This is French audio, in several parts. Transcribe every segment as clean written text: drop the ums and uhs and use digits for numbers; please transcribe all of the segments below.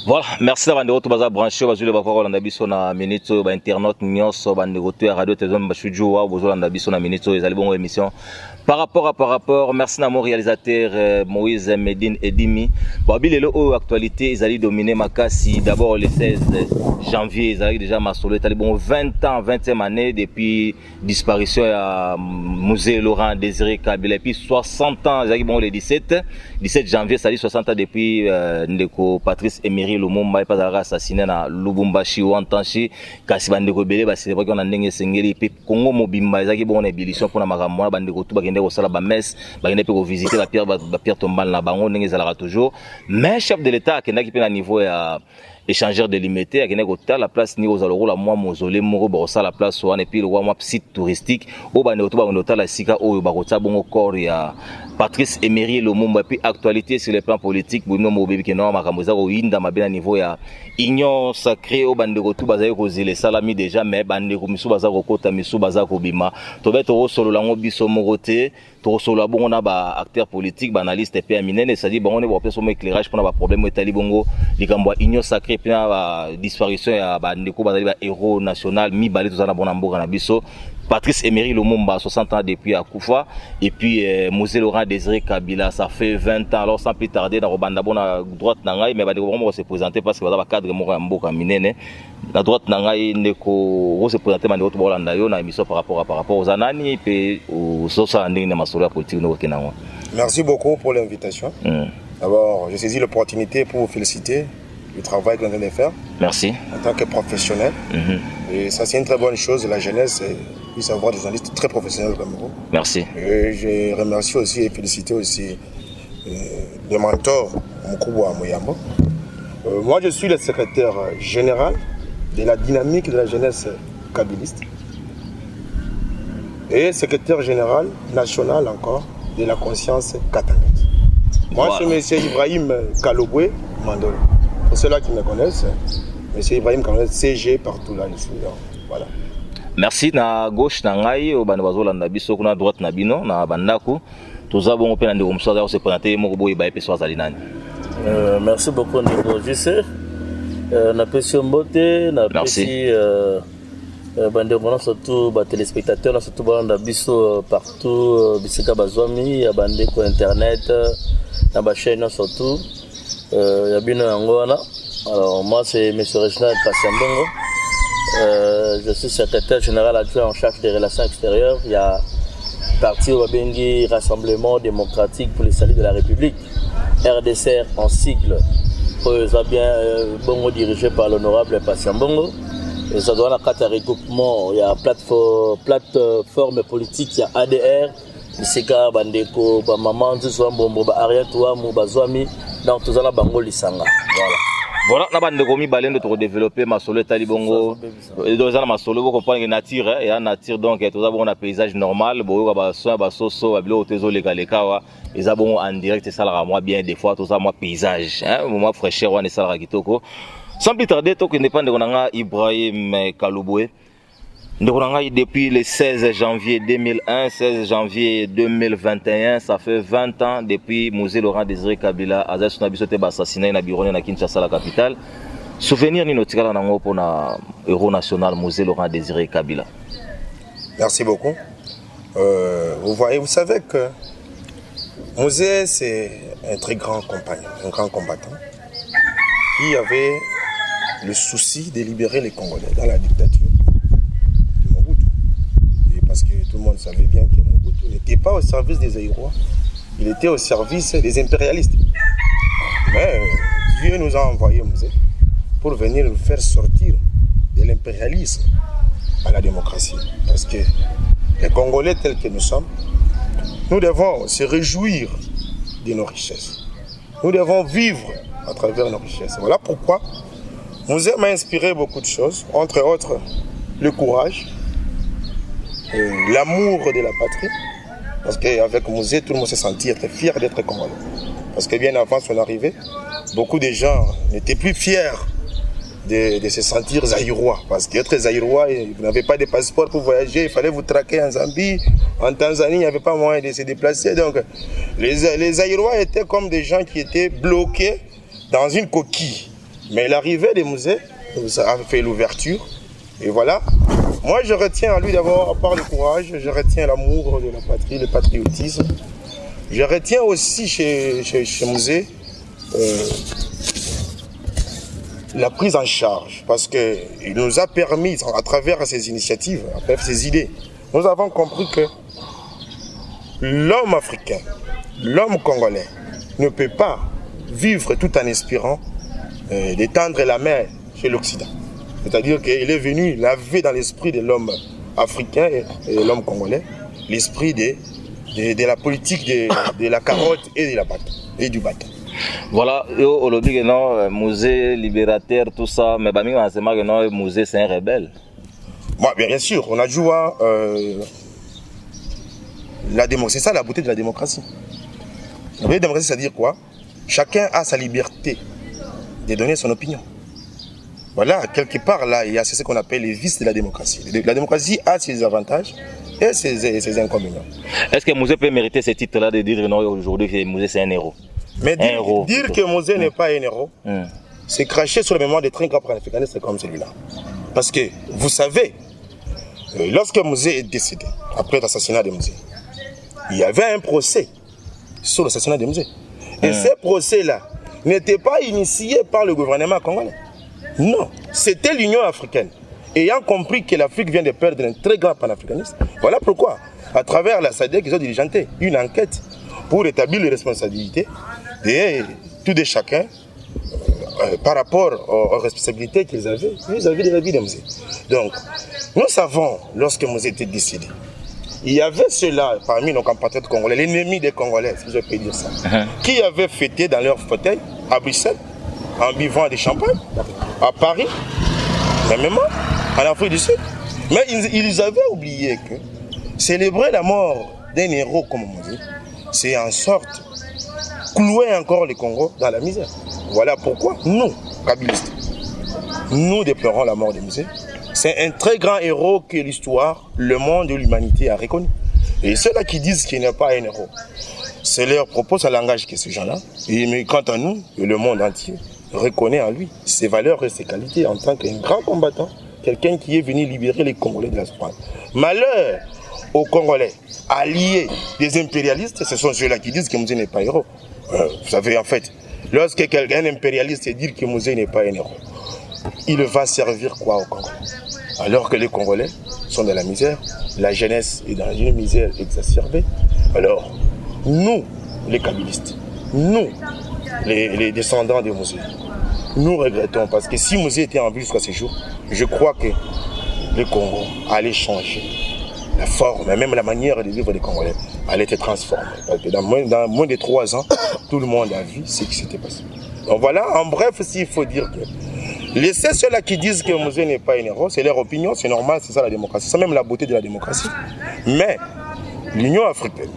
Voilà, merci d'avoir été branché au Bazule Bakoro Landabiso na minute ba internaute nyonso ba ndegoto ya radio télévision bashuju wa Bozo Landabiso na minute ezali bongo émission par rapport merci na mon réalisateur Moïse Medine Edimi babilelo o actualité ezali dominé makasi d'abord le 16 janvier ezali déjà masolo etali bon 20e année depuis disparition ya musée Laurent Désiré Kabila et puis 60 ans ezali bon le 17 janvier ça dit 60 ans depuis ndeko Patrice Emery Lumumba pas assassiné na Lubumbashi ou Antanshi kasi bandeko belé ba c'est vrai qu'on a ndenge sengeli pe Congo mobimba ezaki bon ébullition pour na makamwa bandeko tout bakende ko sala ba messe bakende pe ko visiter la pierre tombale na bango ndenge ezalaka toujours mais chef de l'état akendaki pe na niveau ya échangeur de limité akende ko ta la place ni aux aloro la moi mausolée moko ba ça la place wana et puis le moi site touristique au bandeko tout ba ta la sika oyo ba ko ta bongo corps ya Patrice Emery Lumumba et puis actualité sur le plan politique bono mobebi ke no makambo za ko inda mabena niveau ya union sacrée au bandeko tout bazaye ko zile salami déjà mais bandeko misu baza ko kota misu baza ko bima to beto ro solo lango biso morote to solo bongo na ba acteur politique ba analyste et puis minene ça dit bon on est pour faire éclairage pour na ba problème etali bongo likambo union sacrée puis na ba disparition ya bandeko bazali ba héros national mi balé tout ça na bona mboka na biso Patrice Emery Lumumba 60 ans depuis Akoufa et puis Musée Laurent Désiré Kabila ça fait 20 ans alors sans plus tarder dans Robanda bona droite nangai mais ba de vraiment se présenter parce que ba cadre moko mboka minene la droite nangai ndeko se présenter mandi auto bolanda yo na émission par rapport aux anani et au sosa ndenge na masolo ya politique no kenango. Merci beaucoup pour l'invitation. D'abord, je saisis l'opportunité pour vous féliciter du travail que vous venez de faire. Merci. En tant que professionnel. Et ça c'est une très bonne chose, la jeunesse puisse avoir des journalistes très professionnels comme vous. Merci. Et je remercie aussi et féliciter aussi le mentor Mukubwa Moyambo. Moi je suis le secrétaire général de la dynamique de la jeunesse kabiliste et secrétaire général national encore de la conscience katangese. Moi voilà. C'est M. Ibrahim Kalobwe Mandolo. Pour ceux-là qui me connaissent, M. Ibrahim Kalobwe CG partout là ici. Voilà. Merci na gauche na ngai o bana bazolanda biso kuna droite na bino na bandako toza bongo pe na ndeko msoza se présenter moko boye ba epeso azali nani. Merci beaucoup ndeko JC. Na pesi mbote na pesi bandeko surtout ba téléspectateurs surtout balanda biso partout bisika bazwami ya bandeko internet na ba chaîne surtout ya bino yango wana. Alors moi c'est monsieur Reginald Pasiambongo. Je suis secrétaire général adjoint en charge des relations extérieures. Il y a parti au Bengi Rassemblement démocratique pour le salut de la République, RDCR en sigle, bien bongo dirigé par l'honorable Pasiambongo. Et ça doit avoir un regroupement. Il y a plateforme politique, il y a ADR, Biseka Bandeko, Maman, Zouambombo, Ariatoua, Moubazouami, dans tout ça, Bango Lisanga. Voilà. Voilà, na bande komi balendo to développer masolo tali bongo dans na masolo vous comprendre nature et en nature donc tout ça bon na paysage normal bo ba soin ba soso ba bilo tezo lekaleka wa eza bon en direct ça la moi bien des fois tout ça moi paysage hein moi fraîcheur on est ça la kitoko sans plus tarder to que dépendre konanga Ibrahim Kalobwe ndonanga depuis le 16 janvier 2001 16 janvier 2021 ça fait 20 ans depuis Musée Laurent Désiré Kabila azasuna bisote ba assassiné na Birone na Kinshasa la capitale souvenir ni notikala nango pona héros national Musée Laurent Désiré Kabila. Merci beaucoup. Vous savez que Musée c'est un très grand compagnon, un grand combattant qui avait le souci de libérer les Congolais dans la dictature. Parce que tout le monde savait bien que Mobutu n'était pas au service des Aïrois, il était au service des impérialistes. Mais Dieu nous a envoyé Musée pour venir nous faire sortir de l'impérialisme à la démocratie. Parce que les Congolais tels que nous sommes, nous devons se réjouir de nos richesses. Nous devons vivre à travers nos richesses. Voilà pourquoi Musée m'a inspiré beaucoup de choses, entre autres le courage, l'amour de la patrie, parce qu'avec Musée, tout le monde se sentit être fier d'être congolais. Parce que bien avant son arrivée, beaucoup de gens n'étaient plus fiers de se sentir zaïrois. Parce qu'être zaïrois, vous n'avez pas de passeport pour voyager, il fallait vous traquer en Zambie. En Tanzanie, il n'y avait pas moyen de se déplacer. Donc, les zaïrois étaient comme des gens qui étaient bloqués dans une coquille. Mais l'arrivée des musées a fait l'ouverture. Et voilà. Moi, je retiens à lui d'abord, à part le courage, je retiens l'amour de la patrie, le patriotisme. Je retiens aussi chez Musée la prise en charge, parce qu'il nous a permis, à travers ces initiatives, à travers ces idées, nous avons compris que l'homme africain, l'homme congolais, ne peut pas vivre tout en espérant d'étendre la main chez l'Occident. C'est-à-dire qu'il est venu laver dans l'esprit de l'homme africain et de l'homme congolais l'esprit de la politique de la carotte et de la bâton, et du bâton. Voilà, aujourd'hui, non, musée libérateur, tout ça, mais bah, le musée, c'est un rebelle. Bon, bien sûr, on a joué la démocratie. C'est ça la beauté de la démocratie. La beauté de la démocratie, c'est-à-dire quoi? Chacun a sa liberté de donner son opinion. Voilà, quelque part là, il y a ce qu'on appelle les vices de la démocratie. La démocratie a ses avantages et ses inconvénients. Est-ce que Musée peut mériter ce titre-là de dire non, aujourd'hui que Musée c'est un héros? Mais dire que Musée n'est pas un héros, c'est cracher sur la mémoire des très grands panafricanistes comme celui-là. Parce que vous savez, lorsque Musée est décédé, après l'assassinat de Musée, il y avait un procès sur l'assassinat de Musée. Et ces procès-là n'étaient pas initiés par le gouvernement congolais. Non, c'était l'Union africaine. Ayant compris que l'Afrique vient de perdre un très grand panafricaniste, voilà pourquoi, à travers la SADC, ils ont diligenté une enquête pour établir les responsabilités de tout de chacun par rapport aux responsabilités qu'ils avaient vis-à-vis de la vie de Musée. Donc, nous savons, lorsque Musée était décédé, il y avait ceux-là parmi nos compatriotes congolais, l'ennemi des Congolais, si je peux dire ça, qui avaient fêté dans leur fauteuil à Bruxelles, en buvant des champagnes, à Paris, même en Afrique du Sud. Mais ils avaient oublié que célébrer la mort d'un héros comme Musée, c'est en sorte clouer encore le Congo dans la misère. Voilà pourquoi nous, kabylistes, nous déplorons la mort de Musée. C'est un très grand héros que l'histoire, le monde et l'humanité a reconnu. Et ceux-là qui disent qu'il n'est pas un héros, c'est leur propos, ça l'engage que ces gens-là. Mais quant à nous, le monde entier reconnaît en lui ses valeurs et ses qualités en tant qu'un grand combattant, quelqu'un qui est venu libérer les Congolais de la souffrance. Malheur aux Congolais, alliés des impérialistes, ce sont ceux-là qui disent que Musée n'est pas un héros. Vous savez, en fait, lorsque quelqu'un impérialiste dit que Musée n'est pas un héros, il va servir quoi au Congo? Alors que les Congolais sont dans la misère, la jeunesse est dans une misère exacerbée. Alors, nous, les kabylistes, nous, les descendants de Musée, nous regrettons parce que si Musée était en vie jusqu'à ce jour, je crois que le Congo allait changer. La forme, même la manière de vivre des Congolais allait être transformée. Parce que dans moins de 3 ans, tout le monde a vu ce qui s'était passé. Donc voilà, en bref, s'il faut dire que laissez ceux-là qui disent que Musée n'est pas un héros, c'est leur opinion, c'est normal, c'est ça la démocratie, c'est même la beauté de la démocratie. Mais l'Union africaine,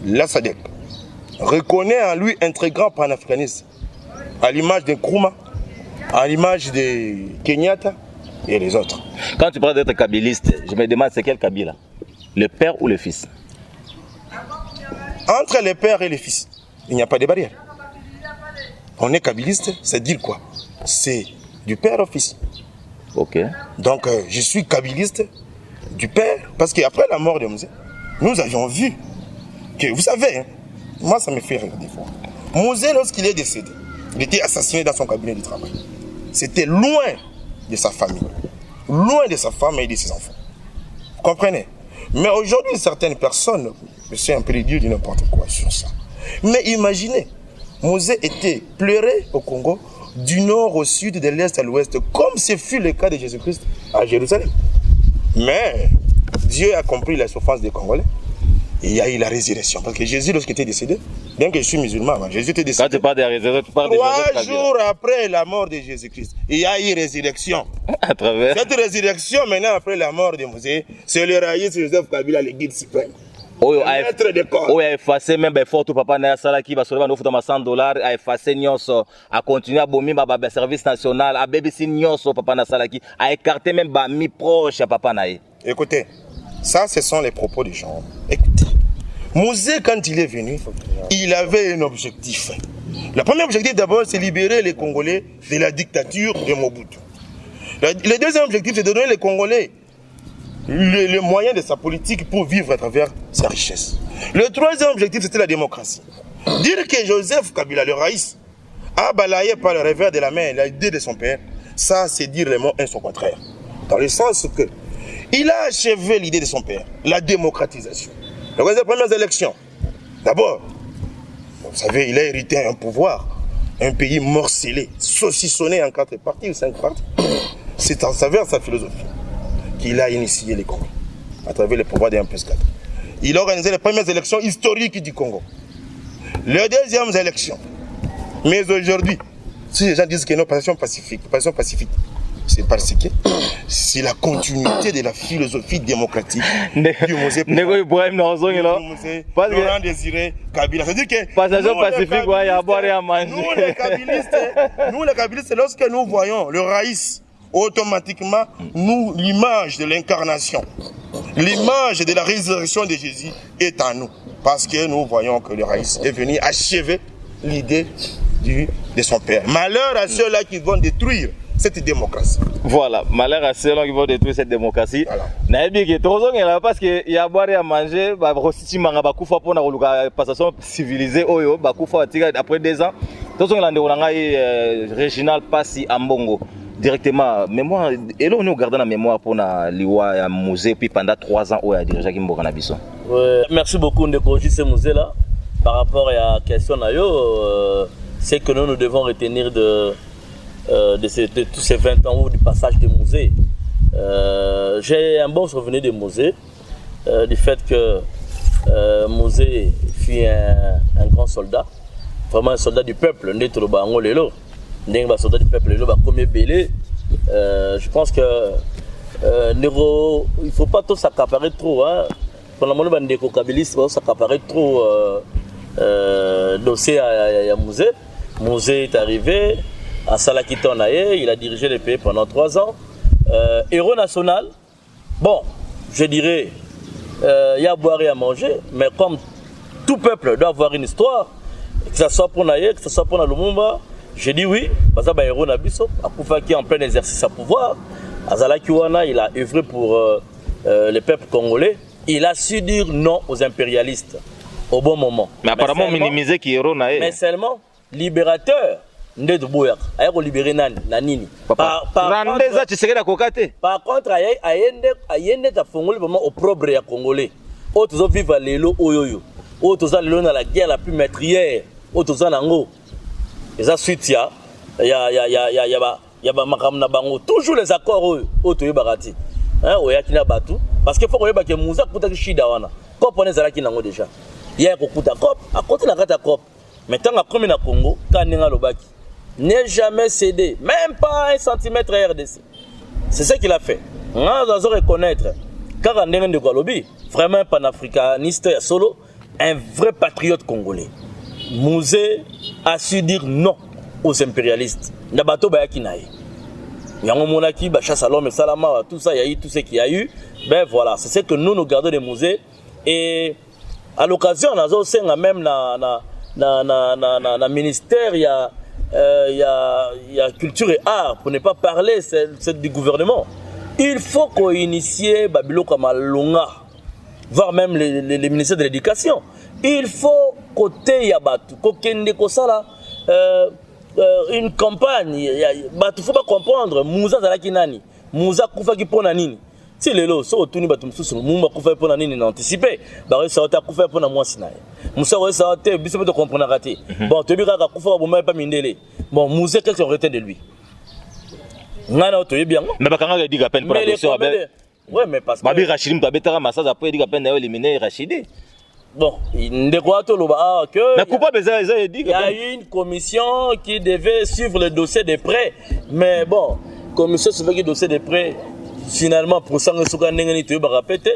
la SADC, reconnaît en lui un très grand panafricaniste, à l'image de Nkrumah, à l'image de Kenyatta et les autres. Quand tu parles d'être kabyliste, je me demande c'est quel Kabila? Le père ou le fils? Entre les pères et les fils, il n'y a pas de barrière. On est kabyliste, c'est dire quoi? C'est du père au fils. Ok. Donc je suis kabyliste du père, parce qu'après la mort de Musée, nous avions vu que, vous savez, hein, moi ça me fait rire des fois. Musée, lorsqu'il est décédé, il était assassiné dans son cabinet de travail. C'était loin de sa famille, loin de sa femme et de ses enfants. Vous comprenez? Mais aujourd'hui, certaines personnes, je sais un peu dire du n'importe quoi sur ça. Mais imaginez, Musée était pleuré au Congo, du nord au sud, de l'est à l'ouest, comme ce fut le cas de Jésus-Christ à Jérusalem. Mais Dieu a compris la souffrance des Congolais. Et il y a eu la résurrection. Parce que Jésus, lorsqu'il était décédé, bien que je suis musulman, Jésus était décédé. Quand tu parles de la résurrection, tu parles de Joseph 3 jours après la mort de Jésus-Christ, il y a eu résurrection. À travers. Cette résurrection, maintenant, après la mort de Musée, c'est le raïs Joseph Kabila, le guide suprême. maître de corps. Oyo a effacé même effort tout papa na sala qui va sauver nous futa $100 a effacé nyonso a continuer à bomber ba service national a BBC nyonso papa na sala qui a écarté même ba mi proche à papa na. Écoutez, ça ce sont les propos des gens. Écoutez, Mosé quand il est venu, il avait un objectif. Le premier objectif d'abord c'est libérer les Congolais de la dictature de Mobutu. Le deuxième objectif c'est de donner les Congolais le moyen de sa politique pour vivre à travers sa richesse. Le troisième objectif, c'était la démocratie. Dire que Joseph Kabila, le Raïs, a balayé par le revers de la main l'idée de son père, ça c'est dire le mot et son contraire. Dans le sens que il a achevé l'idée de son père, la démocratisation. Lors des premières élections, d'abord, vous savez, il a hérité un pouvoir, un pays morcelé, saucissonné en 4 parties ou 5 parties. C'est à travers sa philosophie qu'il a initié les Congos, à travers le pouvoir des 1+4. Il a organisé les premières élections historiques du Congo. Les deuxièmes élections. Mais aujourd'hui, si les gens disent que nos passions pacifiques, c'est parce que c'est la continuité de la philosophie démocratique du Mosé. Laurent Désiré Kabila. C'est-à-dire que nous les Kabilistes, lorsque nous voyons le Raïs, automatiquement, nous, l'image de l'incarnation, l'image de la résurrection de Jésus est en nous. Parce que nous voyons que le Raïs est venu achever l'idée de son père. Malheur à ceux-là qui vont détruire cette démocratie. Voilà, malheur à ceux-là qui vont détruire cette démocratie. Voilà. Parce qu'il y a à boire et à manger, pour la passation civilisée, après 2 ans, Réginal Passi Ambongo. Directement, mémoire, et là on nous gardons la mémoire pour la Liwa musée puis pendant 3 ans où il a dirigé Kimbo Canabiso. Merci beaucoup de corriger ce musée là par rapport à la question c'est que nous devons retenir de tous ces 20 ans du passage du musée. J'ai un bon souvenir de musée, du fait que Musée fut un grand soldat, vraiment un soldat du peuple, un soldat du peuple, je pense que il ne faut pas tout s'accaparer trop. Pendant le moment où Kabilis va s'accaparer trop dossier à Musée. Musée est arrivé à Salakitonaye, il a dirigé le pays pendant 3 ans. Héros national, bon, je dirais, il y a à boire et à manger, mais comme tout peuple doit avoir une histoire, que ce soit pour Naye, que ce soit pour Lumumba, je dis oui, parce que héros Nabiso, Akoufa qui est en plein exercice à pouvoir, Azala Kiwana, il a œuvré pour le peuple congolais, il a su dire non aux impérialistes au bon moment. Mais apparemment, minimiser qui héros Naye. Mais seulement, libérateur, Ndé de Bouyak, a libéré Nanini. Par contre, Ayende a fongolé vraiment au propre à Congolais. Autres vivent à l'élo oyoyo. Autres ont dans la guerre la plus meurtrière. Autres ont nango. Et ça suite il y a toujours les accords autres barati. Hein, oyakina batu parce que faut que Moussa kuta shida wana. Cop on est zalaki nango déjà. Hier ko kuta cop, à côté na kata cop. Maintenant comme na Congo, kaninga lobaki. N'est jamais cédé, même pas 1 centimètre RDC. C'est ce qu'il a fait. On doit reconnaître, car on est de Gualobi, vraiment un panafricaniste solo, un vrai patriote congolais. Musée a su dire non aux impérialistes. Nabato Bayakinaï. Yango Monaki, Bacha Salom et Salama, tout ça, il y a eu tout ce qu'il y a eu. Ben voilà, c'est ce que nous gardons des musées. Et à l'occasion, on a aussi même na ministère, il y a culture et art, pour ne pas parler du gouvernement. Il faut qu'on initie Babilo Kamalonga, voire même les ministères de l'éducation. Il faut côté Yabatu, Kokende Kosala, une campagne. Il ne faut pas comprendre, Moussa Zalakinani, Moussa Koufaki Ponanini. Si les lots sont autour de Mouma Koufa Ponanini anticipé, ça va être Koufa Pona Moussinaï. Moussa ça va être bien de comprendre raté. Bon, tu dis que Koufa Bouma pas mindélé. Bon, Moussa, qu'est-ce qu'on retient de lui? Nana, tu es bien. Mais pas quand il dit qu'à peine pour la question. Oui, mais parce que. Babi Rachidim, tu as bêta massage après, il dit qu'à peine éliminer Rachidi. Bon, il ne croit pas que. Mais pourquoi il y a eu une commission qui devait suivre le dossier de prêt. Mais bon, commission suivait le dossier de prêt. Finalement, pour ça, nous avons répété.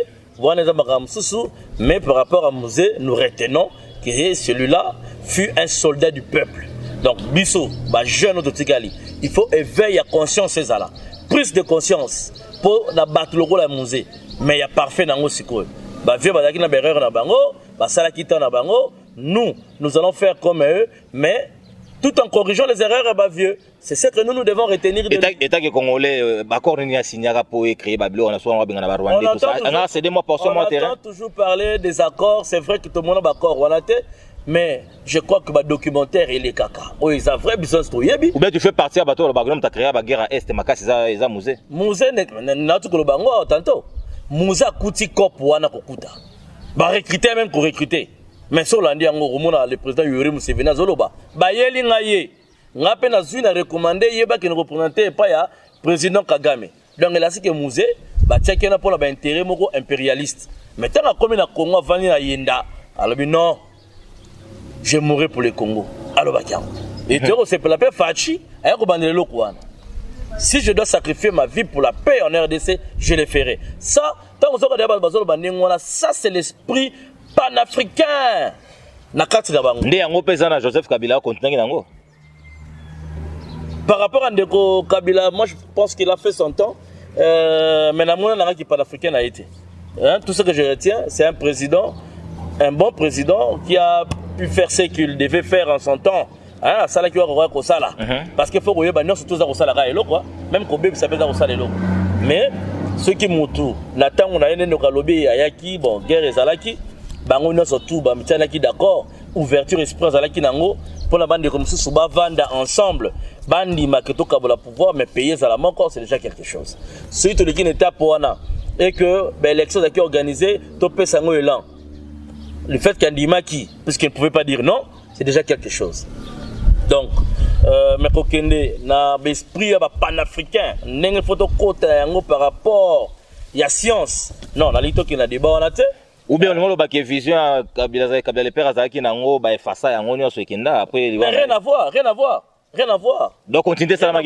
mais par rapport à Mouzé, nous retenons que celui-là fut un soldat du peuple. Donc, Bisso, jeune autotigali, il faut éveiller à conscience ces là. Prise de conscience pour la battre le rôle à Mouzé. Mais il y a parfait dans le cycle. Nous allons faire comme eux, mais tout en corrigeant les erreurs, vieux. C'est ce que nous devons retenir. État que Congolais, on entend toujours parler des accords. C'est vrai que tout le monde a d'accord. Mais je crois que le documentaire il est caca. Oh, ils ont vrai besoin de yebi. Ou bien tu fais partie à bateau le bagnum t'as créé la guerre à est makasi za musée. Musée n'a tout que le bango tantôt. Musée kuti cop wana kokuta. Ba recruter même pour recruter. Mais sur l'andi yango romona le président Yoweri Museveni azoloba. Ba yeli ngaye. Ngape na zui na recommander yeba que ne représenter pas ya président Kagame. Donc il a dit que musée ba tcheke na pour la intérêt moko impérialiste. Mais tant comme na Congo vani na yenda. Alors non. Je mourrai pour le Congo. Alors, et tu c'est pour la paix, Fachi, si je dois sacrifier ma vie pour la paix en RDC, je le ferai. Ça, ça c'est l'esprit panafricain. Joseph Kabila par rapport à Ndeko Kabila, moi je pense qu'il a fait son temps. Mais la qui panafricain a été. Tout ce que je retiens, c'est un président, un bon président qui a pu faire ce qu'il devait faire en son temps. Hein, ça là qui va revoir comme ça là. Parce qu'il faut que nous surtout ça ça là quoi. Même qu'on bébé ça peut ça là. Mais ceux qui montent, Nathan on a une lobby ayaki bon guerre ezalaki, bango nous surtout ba mtianaki d'accord, ouverture esprit ezalaki nango pour la bande comme ça ba vendre ensemble. Bandi maketo kabola pouvoir mais payer ça la encore c'est déjà quelque chose. Si tout le qui n'était pas wana et que l'élection qui organisée topé sango élan. Le fait qu'Andimaki, puisqu'il ne pouvait pas dire non, c'est déjà quelque chose. Donc, mais kokende na l'esprit panafricain, n'engel photo côté par rapport à la science. Non, la lito qui n'a débat on a té. Ou bien on a une vision Kabila le père Azaki nango ba efasa yango nyonso ekenda après rien à voir. Donc continuer ça la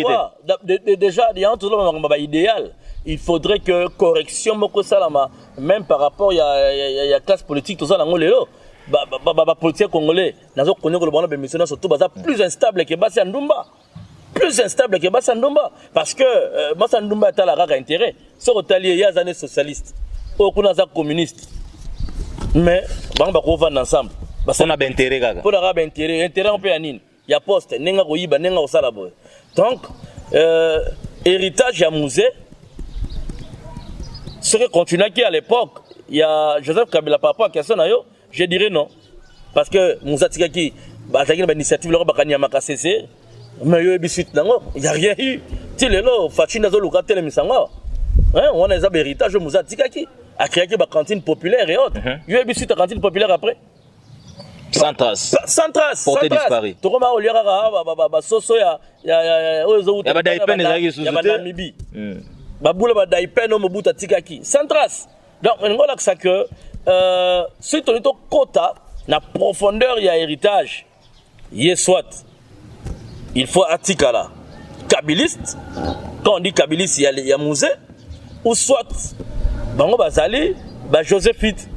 déjà il y a toujours un idéal. Il faudrait que correction moko salama même par rapport il y a classe politique tout ça dans lelo ba politique congolais nazo connaître le bon bémissionnaire surtout baza plus instable que Bassa Ndumba parce que Bassa Ndumba a la rare intérêt sur otalier ya années socialiste au kuna za communiste mais ba ko vendre ensemble on a intérêt gaga pour la intérêt on peut anine ya poste nenga ko yiba nenga ko sala boy donc héritage ya musée. Ce qui continue à l'époque, il y a Joseph Kabila par rapport à question nayo, je dirais non. Parce que Moussa Tikaki, bah t'as une initiative là bas kanya makasese, mais il y a rien eu. Tu les là, Fachina zo luka tele misanga. Hein, on a des héritages de Moussa Tikaki, a créé une cantine populaire et autres. Il y a eu une cantine populaire après. Sans trace. Porté disparu. Tu vois, il y a soso ya Namibi. Baboula ba daipeno mobuta tikaki sans trace. Donc on voit ça que si on est au quota la profondeur il y a héritage y soit il faut atikala kabiliste quand on dit kabiliste il y a musée ou soit bango bazali ba Joséphite.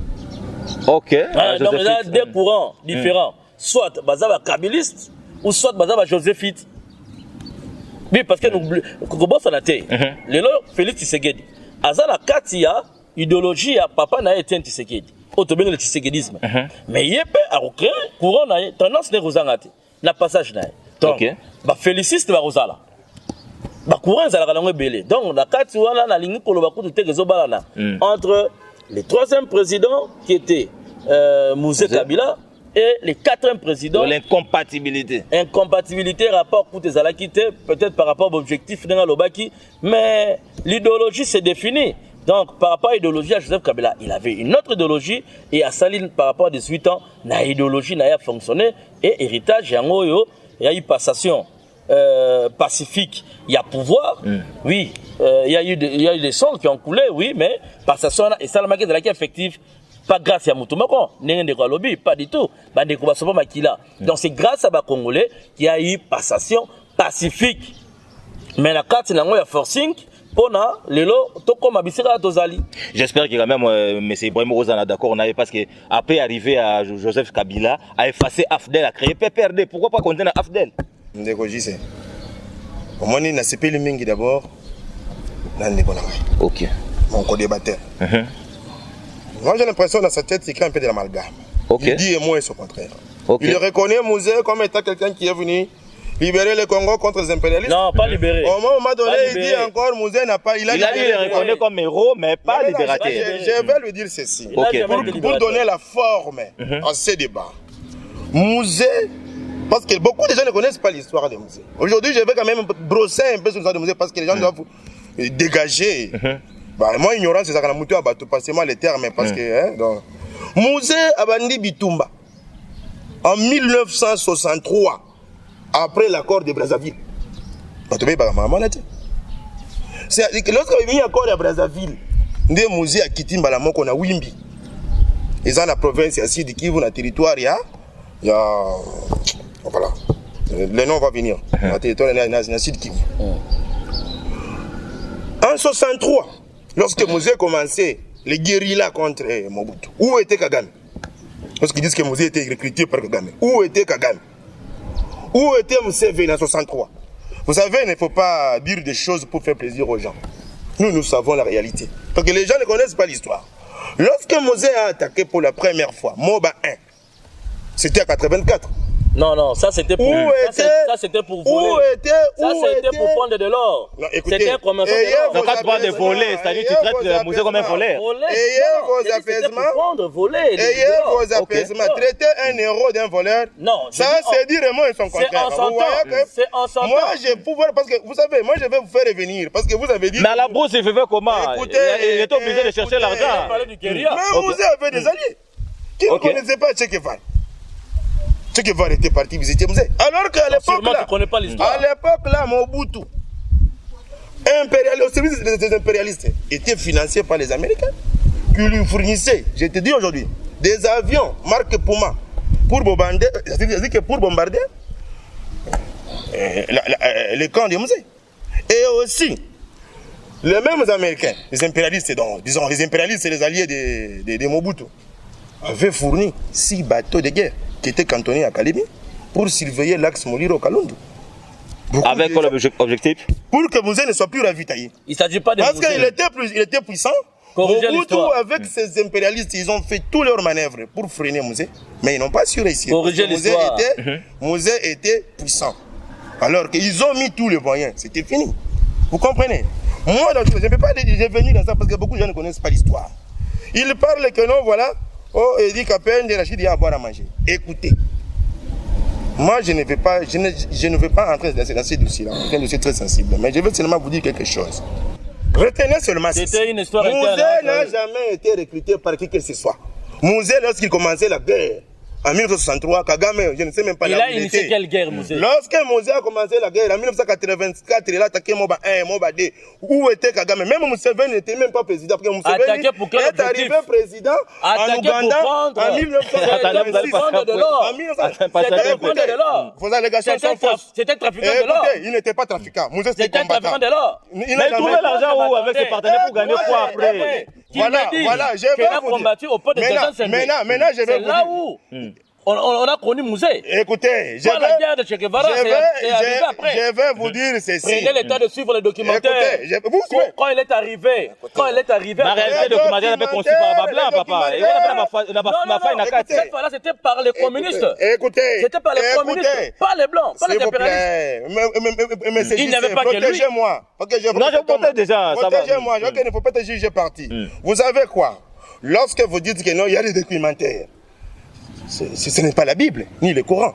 OK. Donc il y a deux courants différents soit bazaba kabiliste ou soit bazaba Joséphite. Oui, parce que nous commençons à terre. Le lot Félix Tshisekedi. Azala katia idéologie à papa na été Tshisekedi. Autobéné le tshisekedisme. Mais yépe a recréé courant na tendance de rozangate. Na passage na. Donc ba féliciste ba rozala. Ba courant za la langue belé. Donc na kati wana na lingi koloba kutu tekezo balana entre le troisième président qui était Mouzé Kabila et le quatrième président. L'incompatibilité. Incompatibilité, rapport pour tes alakités, peut-être par rapport à l'objectif de l'Obaki, mais l'idéologie s'est définie. Donc, par rapport à l'idéologie à Joseph Kabila, il avait une autre idéologie, et à Saline, par rapport à 18 ans, l'idéologie n'a pas fonctionné, et héritage, il y a eu passation pacifique, il y a pouvoir, oui, il y a eu des sangs qui ont coulé, oui, mais passation, et ça, la maquette de laquelle effective, pas grâce à Moutoumako, pas du tout. Donc c'est grâce à Congolais qu'il y a eu passation pacifique. Mais la carte, il y a forcing, Pona, lelo, toko mabisira tozali. J'espère que quand même, M. Ibrahim Rosana d'accord, on avait parce que après arriver à Joseph Kabila, a effacé Afdel, a créé PPRD. Pourquoi pas condamner Afdel? Ndeko Jise. Au moins, il a CP le Mingi d'abord. Ok. Mon co-débatteur. Moi, j'ai l'impression dans sa tête, c'est un peu de l'amalgame. Okay. Il dit et moi, c'est au contraire. Okay. Il reconnaît Mouzé comme étant quelqu'un qui est venu libérer le Congo contre les impérialistes. Non, pas libéré. Au moment donné, il dit encore Mouzé n'a pas. Il le reconnaît comme héros, mais pas libérateur. Je vais lui dire ceci. Okay. Pour donner la forme à ce débat. Mouzé, parce que beaucoup de gens ne connaissent pas l'histoire de Mouzé. Aujourd'hui, je vais quand même brosser un peu sur l'histoire de Mouzé parce que les gens doivent dégager. Bah, moi, ignorant, c'est ça qu'on a mouté à battre, passez-moi les termes, parce que. Donc, Mouzé Abandi Bitumba, en 1963, après l'accord de Brazzaville. C'est lorsqu'il y a eu l'accord de Brazzaville, Mouzé a quitté Mbalamoko na Wimbi. Et dans la province, il y a Sidi Kivu, dans le territoire, il y a. Voilà. Le nom va venir. Dans le territoire, il y a Sidi Kivu. En 63, lorsque Mouzé commençait les guérillas contre Mobutu, où était Kagame? Lorsqu'ils disent que Mouzé était recruté par Kagame, où était Kagame? Où était Museveni en 63? Vous savez, il ne faut pas dire des choses pour faire plaisir aux gens. Nous savons la réalité. Parce que les gens ne connaissent pas l'histoire. Lorsque Mouzé a attaqué pour la première fois Moba 1, c'était à 84. Non, ça c'était pour ça c'était pour voler. Ça c'était pour prendre de l'or. C'était comme un donc quand tu parles de voler, c'est-à-dire tu traites Mouzé comme un voleur. Ayez vos apaisements. Ayez vos apaisements. Traiter un héros d'un voleur. Non, ça c'est dire vraiment son contraire. C'est en s'entendant. Moi je vais pouvoir, parce que vous savez, moi je vais vous faire revenir parce que vous avez dit. Mais à la brousse, il fait comment? Écoutez, il est obligé de chercher l'argent. Mais Mouzé avait des alliés qui ne connaissaient pas Che Guevara. Che Guevara était parti visiter Mouzé. Alors qu'à l'époque là, Mobutu, au service des impérialistes, était financé par les Américains qui lui fournissaient, je te dis aujourd'hui, des avions marque Puma pour bombarder, les camps de Mouzé. Et aussi, les mêmes Américains, les impérialistes, disons les impérialistes et les alliés de Mobutu, avaient fourni 6 bateaux de guerre qui étaient cantonnés à Kalemi pour surveiller l'axe Moliro-Kalundu. Avec quel objectif? Pour que Mouzé ne soit plus ravitaillé. Il ne s'agit pas de parce qu'il était puissant. Mobutu, avec ses impérialistes, ils ont fait tous leurs manœuvres pour freiner Mouzé, mais ils n'ont pas su réussir. Mouzé était puissant. Alors qu'ils ont mis tous les moyens, c'était fini. Vous comprenez? Moi, je ne peux pas venir dans ça parce que beaucoup de gens ne connaissent pas l'histoire. Ils parlent que non, voilà. Oh, il dit qu'à peine de Rachid, il y a à boire à manger. Écoutez, moi je ne vais pas entrer dans ces dossiers-là. C'est un dossier très sensible. Mais je veux seulement vous dire quelque chose. Retenez seulement ceci. C'était une histoire Mouzé n'a jamais été recruté par qui que ce soit. Mouzé, lorsqu'il commençait la guerre, en 1963, Kagame, je ne sais même pas là où il était. Il a initié quelle guerre, Mouzé? Lorsque Mouzé a commencé la guerre, en 1984, il a attaqué Moba 1, Moba 2. Où était Kagame? Même Museveni n'était même pas président. Parce que Museveni est arrivé président en Ouganda en 1986. Vos allégations sont fausses. C'était trafiquant de l'or. Il n'était pas trafiquant. Mouzé c'était trafiquant de l'or. Mais il trouvait l'argent où avec ses partenaires pour gagner quoi après? Voilà, je vais vous dire. Maintenant, je vais vous dire. On a connu Mouzé. Écoutez, je vais vous dire ceci. Prenez le temps de suivre les documentaires. Écoutez, quand il est arrivé, la réalité documentaire n'est pas conçue par Blanc, papa. Cette fois-là, c'était par les communistes. Écoutez, c'était par les communistes, pas les blancs, pas les impérialistes. Il n'y avait pas que lui. Protégez-moi. Non, je protège déjà. Protégez-moi. Il ne faut pas te juger parti. Vous savez quoi? Lorsque vous dites que non, il y a des documentaires. Ce n'est pas la Bible, ni le Coran.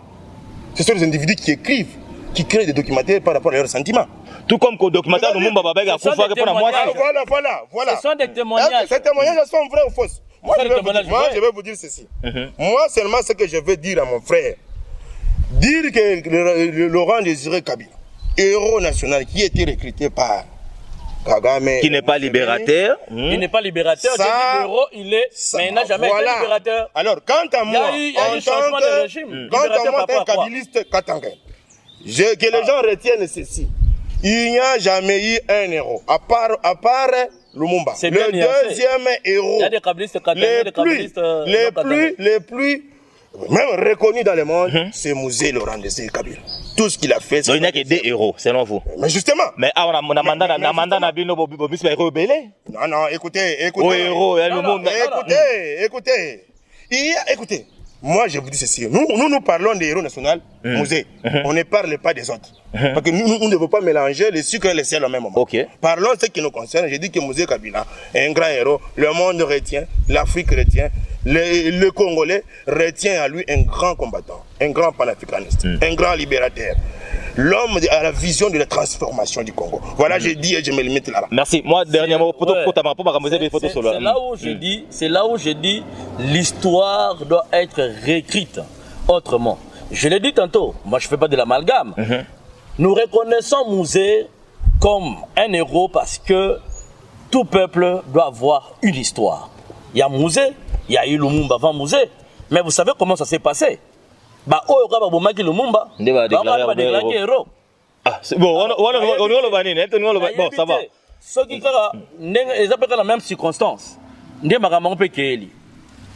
Ce sont les individus qui écrivent, qui créent des documentaires par rapport à leurs sentiments. Tout comme qu'au documentaire, nous Mumba Babega, voilà. Ce sont des témoignages. Ces témoignages sont vrais ou fausses? Moi, je vais vous dire ceci. Moi, seulement ce que je veux dire à mon frère, dire que Laurent Désiré Kabila, héros national qui a été recruté par Kagame, qui n'est pas libérateur. Il n'est pas libérateur. J'ai dit l'euro, il est, mais il n'a jamais été libérateur. Alors, quant à moi, il y a eu changement de régime. Quant à moi, un kabiliste katangais, que les gens retiennent ceci. Il n'y a jamais eu un héros, à part Lumumba. C'est Le bien deuxième héros. Il y a des kabbalistes catholiques, des kabbalistes les plus même reconnu dans le monde, c'est Musée Laurent Désiré Kabila. Tout ce qu'il a fait. Donc il n'y a que des héros, selon vous. Mais justement. Mais on a mandat Nabino Bobis rebellé. Non, écoutez. Héros, le monde. Écoutez. Écoutez. Moi, je vous dis ceci. Nous parlons des héros nationaux, musée. On ne parle pas des autres. Parce que nous ne devons pas mélanger les sucres et les sels au même moment. Okay. Parlons de ce qui nous concerne. J'ai dit que Musée Kabila est un grand héros. Le monde retient, l'Afrique retient, le Congolais retient à lui un grand combattant, un grand panafricaniste, un grand libérateur. L'homme a la vision de la transformation du Congo. Voilà, j'ai dit et je me limite là-bas. Merci. Moi, dernièrement, c'est là où je dis l'histoire doit être réécrite autrement. Je l'ai dit tantôt, moi je ne fais pas de l'amalgame. Nous reconnaissons Musée comme un héros parce que tout peuple doit avoir une histoire. Il y a Musée, il y a eu Lumumba avant Musée, mais vous savez comment ça s'est passé? Bah, oh, il y a Lumumba, il va déclarer héros. Ah, c'est bon, bon, ça va. Ceux qui ils appellent la même circonstance.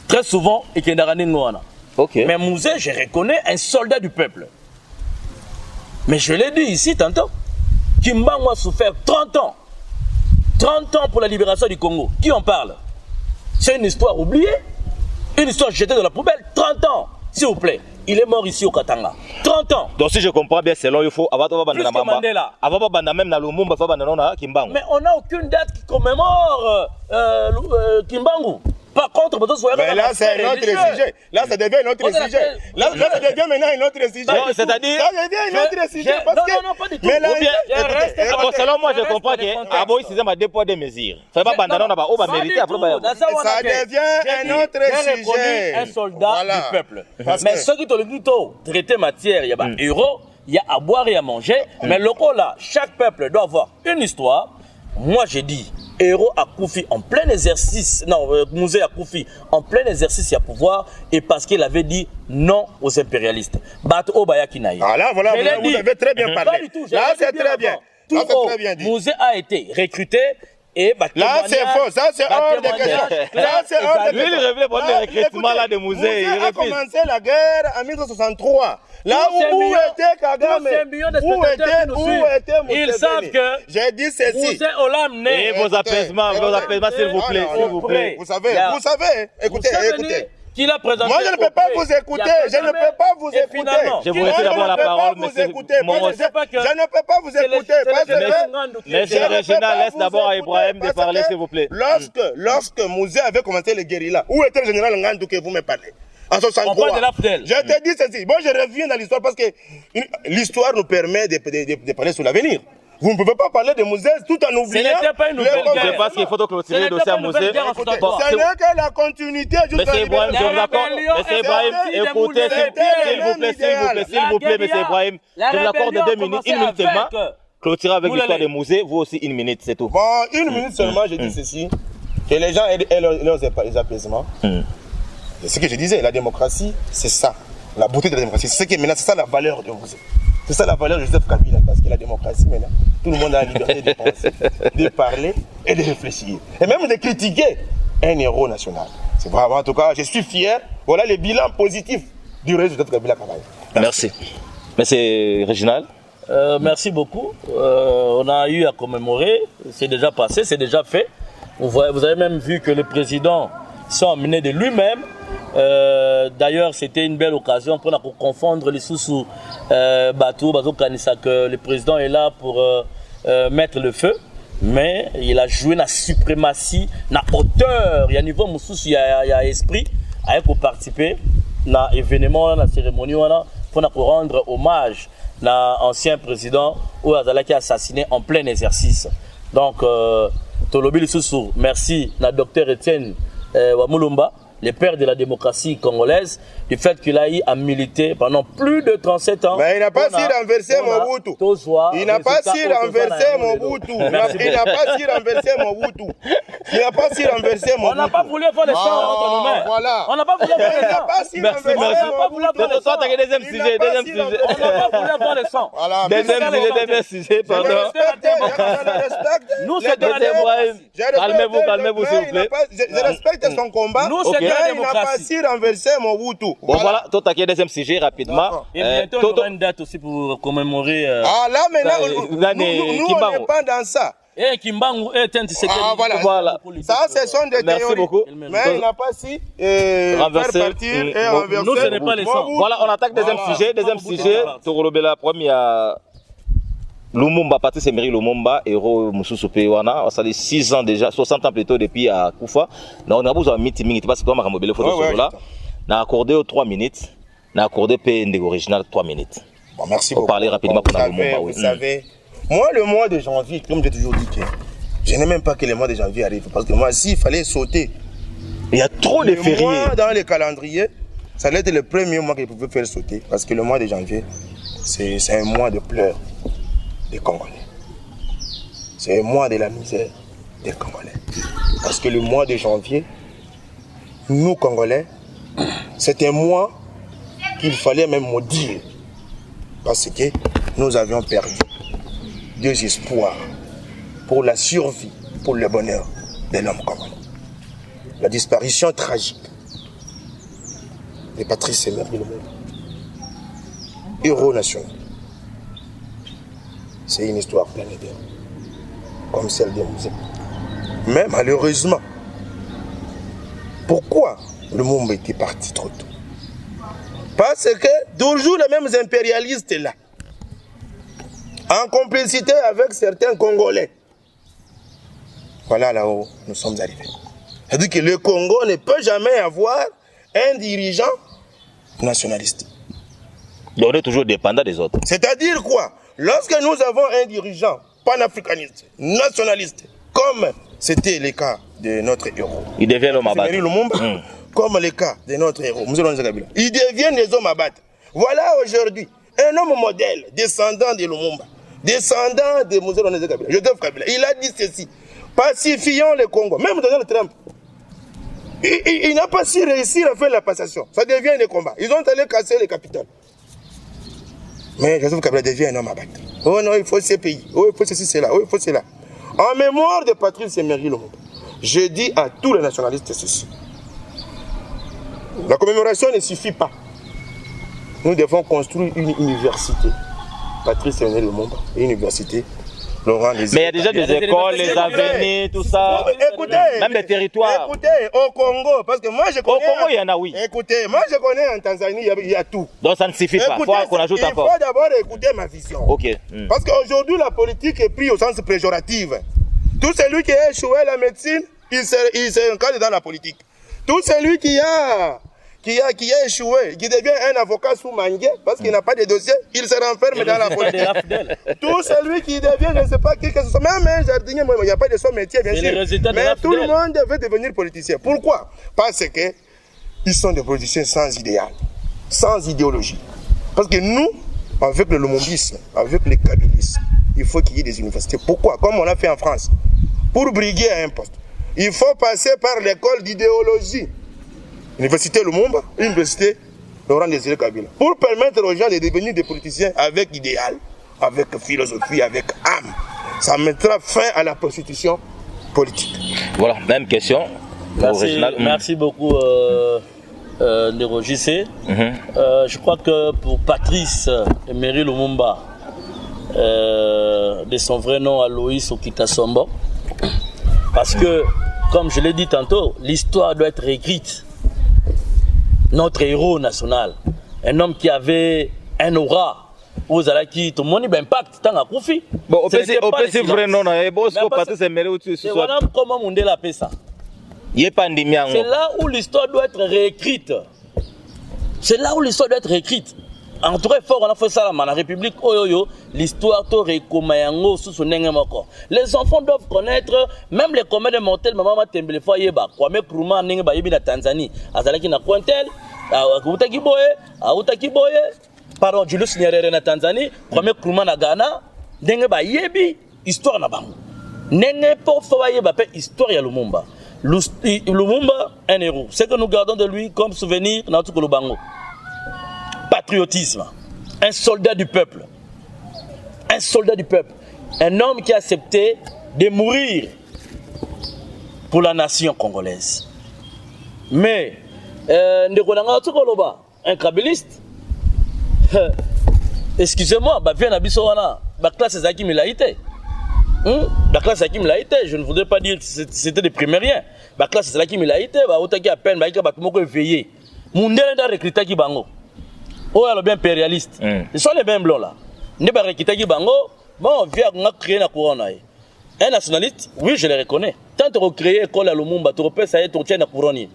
Très souvent, ils sont Okay. Mais Musée, je reconnais un soldat du peuple. Mais je l'ai dit ici tantôt. Kimbangu a souffert 30 ans. 30 ans pour la libération du Congo. Qui en parle? C'est une histoire oubliée. Une histoire jetée dans la poubelle. 30 ans, s'il vous plaît. Il est mort ici au Katanga. 30 ans. Donc si je comprends bien, selon il faut avant Mandela. Avant même na Lumumba, Kimbangu. Mais on n'a aucune date qui commémore Kimbangu. Par contre, mais là, c'est un autre sujet. Là, ça devient un autre sujet. Là, ça devient maintenant un autre sujet. Non, c'est-à-dire. Ça devient un autre sujet. Parce que. Non, pas du tout. Mais là, selon moi, je comprends que. Ah bon, il s'est deux poids, deux mesures. Ça va pas ça devient un autre sujet. Un soldat du peuple. Mais ceux qui te le disent, traiter matière, il y a un héros, il y a à boire et à manger. Mais le coup là, chaque peuple doit avoir une histoire. Moi, j'ai dit. Héros a Koufi en plein exercice, Musée a Koufi en plein exercice à pouvoir et parce qu'il avait dit non aux impérialistes. Ah là, voilà, vous avez très bien parlé. Pas du tout, là, c'est très bien. Là, c'est très bien dit. Musée a été recruté. Et là, c'est faux, ça c'est hors de question. Là, c'est hors de question. Lui, il revient pour le recrutement là de Musée. Il a commencé la guerre en 1963. Là où était Kagame? Où était Museveni? Ils savent que j'ai dit ceci. Et vos apaisements, s'il vous plaît. Vous savez, écoutez. Moi, je ne peux pas vous écouter. Je ne peux pas vous écouter. Je vous laisse d'abord la parole, monsieur. Je ne peux pas vous écouter. Laissez Réginald, laisse d'abord à Ibrahim de parler, s'il vous plaît. Lorsque Musée avait commencé les guérillas, où était le général Ngandou que vous me parlez? En 63. Je te dis ceci. Bon, je reviens dans l'histoire parce que l'histoire nous permet de parler sur l'avenir. Vous ne pouvez pas parler de Musée tout en oubliant. Ce n'était pas une nouvelle guerre. Je pense qu'il faut clôturer le dossier à Musée. Ce n'est que la continuité. Monsieur Ibrahim, je vous accorde. Monsieur Ibrahim, écoutez, s'il vous plaît, monsieur Ibrahim, je vous accorde 2 minutes, 1 minute seulement. Clôturer avec l'histoire de Musée, vous aussi 1 minute, c'est tout. Bon, 1 minute seulement, je dis ceci. Que les gens aient leurs apaisements. C'est ce que je disais, la démocratie, c'est ça. La beauté de la démocratie, c'est ce qui est maintenant, c'est ça la valeur de Musée. C'est ça la valeur de Joseph Kabila, parce que la démocratie, maintenant, tout le monde a la liberté de penser, de parler et de réfléchir. Et même de critiquer un héros national. C'est vraiment, en tout cas, je suis fier. Voilà le bilan positif du réseau de Joseph Kabila. Merci. Merci, Réginald. Merci beaucoup. On a eu à commémorer, c'est déjà passé, c'est déjà fait. Vous avez même vu que le président s'est emmené de lui-même. D'ailleurs, c'était une belle occasion pour confondre les sous Batou, que le président est là pour mettre le feu, mais il a joué la suprématie, la hauteur, il y a niveau il y a esprit, pour participer à l'événement, à la cérémonie, pour rendre hommage à l'ancien président qui a été assassiné en plein exercice. Donc, Tolobi Soussou, merci à Dr Etienne Wamulumba. le père de la démocratie congolaise, du fait qu'il a eu à militer pendant plus de 37 ans. Mais il n'a pas si renversé Mobutu. Il n'a pas si renversé Mobutu. Il n'a pas si renversé Mobutu. Il n'a pas si renversé Mobutu. On n'a pas voulu faire les sangs. Voilà. On n'a pas voulu faire les sangs. Il n'a pas si renversé Mobutu. Deuxième sujet, deuxième sujet. On n'a pas voulu faire les sangs. Deuxième sujet, pardon. Nous, c'est de la démocratie. Calmez-vous, s'il vous plaît. Je respecte son combat. Nous, c'est de la Il n'a pas si renversé Mobutu. Bon, voilà, tout à fait, deuxième sujet, rapidement. Et bientôt, on aura une date aussi pour commémorer. Ah, là, maintenant, nous, on n'est pas dans ça. Et Kimbangu et Tenti, Ah, voilà. Ça, ce sont des Merci théories. beaucoup. Mais il n'a pas si faire partir et renverser. Nous, ce n'est pas les sangs. Voilà, on attaque deuxième sujet. Deuxième sujet, Torolobela, première. Lumumba, Patrice Emery Lumumba, héros Moussou Péwana, ça fait 6 ans déjà, 60 ans plutôt depuis à Koufa. Donc on a besoin de meeting, parce que comme on a photo là, on a accordé 3 minutes, on a accordé PND original 3 minutes. Bon, merci beaucoup. On parler rapidement pour Lumumba. Vous savez, moi le mois de janvier, comme j'ai toujours dit, je n'aime même pas que le mois de janvier arrive, parce que moi, s'il fallait sauter, il y a trop de fériés. Moi, dans les calendriers, ça allait être le premier mois que je pouvais faire sauter, parce que le mois de janvier, c'est un mois de pleurs des Congolais. C'est un mois de la misère des Congolais. Parce que le mois de janvier, nous Congolais, c'est un mois qu'il fallait même maudire. Parce que nous avions perdu 2 espoirs pour la survie, pour le bonheur de l'homme congolais. La disparition tragique de Patrice Emery Lumumba, héros national. C'est une histoire planétaire, comme celle des musées. Mais malheureusement, pourquoi le monde était parti trop tôt? Parce que toujours les mêmes impérialistes là, en complicité avec certains Congolais. Voilà là où nous sommes arrivés. C'est-à-dire que le Congo ne peut jamais avoir un dirigeant nationaliste. On est toujours dépendant des autres. C'est-à-dire quoi? Lorsque nous avons un dirigeant panafricaniste, nationaliste, comme c'était le cas de notre héros, il devient l'homme à battre. Comme le cas de notre héros, ils deviennent des hommes à battre. Voilà aujourd'hui un homme modèle, descendant de Lumumba, descendant de Joseph Kabila. Il a dit ceci: pacifions le Congo. Même Donald Trump, il n'a pas su réussir à faire la passation. Ça devient des combats. Ils ont allé casser les capitales. Mais Joseph Kabila devient un homme à battre. Oh non, il faut ces pays. Oh, il faut ceci, cela. Oh, il faut cela. En mémoire de Patrice Emery Lumumba, je dis à tous les nationalistes ceci: la commémoration ne suffit pas. Nous devons construire une université. Patrice Emery Lumumba, une université. Laurent Désiré. Mais il y a déjà des écoles, les avenirs, tout ça. Écoutez, même des territoires. Écoutez, au Congo, parce que moi je connais. Au Congo, il y en a, oui. Écoutez, moi je connais en Tanzanie, il y a tout. Donc ça ne suffit pas. Il faut qu'on ajoute encore. Il faut d'abord écouter ma vision. Ok. Parce qu'aujourd'hui, la politique est prise au sens péjoratif. Tout celui qui a échoué à la médecine, il s'encadre dans la politique. Tout celui qui a échoué, qui devient un avocat sous mangué, parce qu'il n'a pas de dossier, il se renferme dans la politique. Tout celui qui devient, je ne sais pas qui que ce soit, même un jardinier, il n'y a pas de son métier, bien sûr. Mais tout le monde veut devenir politicien. Pourquoi? Parce qu'ils sont des politiciens sans idéal, sans idéologie. Parce que nous, avec le lumumbisme, avec le kabylisme, il faut qu'il y ait des universités. Pourquoi? Comme on l'a fait en France. Pour briguer à un poste, il faut passer par l'école d'idéologie. Université Lumumba, université Laurent Désiré Kabila. Pour permettre aux gens de devenir des politiciens avec idéal, avec philosophie, avec âme. Ça mettra fin à la prostitution politique. Voilà, même question. Merci beaucoup, Nero JC. Je crois que pour Patrice Emery Lumumba, de son vrai nom Aloïs Okita-Sombo, parce que, comme je l'ai dit tantôt, l'histoire doit être réécrite. Notre héros national, un homme qui avait un aura, vous allez qui tout le monde impact tant à Koufi. Bon, on peut c'est vrai non, Patrice Emery ou c'est voilà comment Mondela appelle ça. C'est là où l'histoire doit être réécrite. C'est là où l'histoire doit être réécrite. En tout cas, il faut qu'on a fait ça dans la République. L'histoire to recomayango sous son moko. Les enfants doivent connaître même les comètes mortels. Maman m'a tembelé fois yeba. Kwame Nkrumah n'engue ba yebi na Tanzanie. Azalaki na Kwantel, Utaki Boye. Pardon, Julius Nyerere na Tanzanie. Kwame Nkrumah na Ghana. N'engue ba yebi histoire na bango. N'engue pour fois yeba pe histoire ya Lumumba. Lumumba un héros. C'est que nous gardons de lui comme souvenir dans tout le bango. Patriotisme, un soldat du peuple, un homme qui a accepté de mourir pour la nation congolaise. Mais, un kabyliste, excusez-moi, la classe Zaki Milaïté. La classe Zaki Milaïté, je ne voudrais pas dire que c'était des primériens. La classe Zaki Milaïté, il à peine, il va veiller. Mon dernier recruté qui bango. Oh, alors bien impérialiste. Ils sont les mêmes blancs là. Ne pas recruter qui bango. Bon, on vient créer la couronne. Un nationaliste, oui, je le reconnais. Tant que créer l'école à Lumumba, tu repères ça y est, tu retiens la couronne.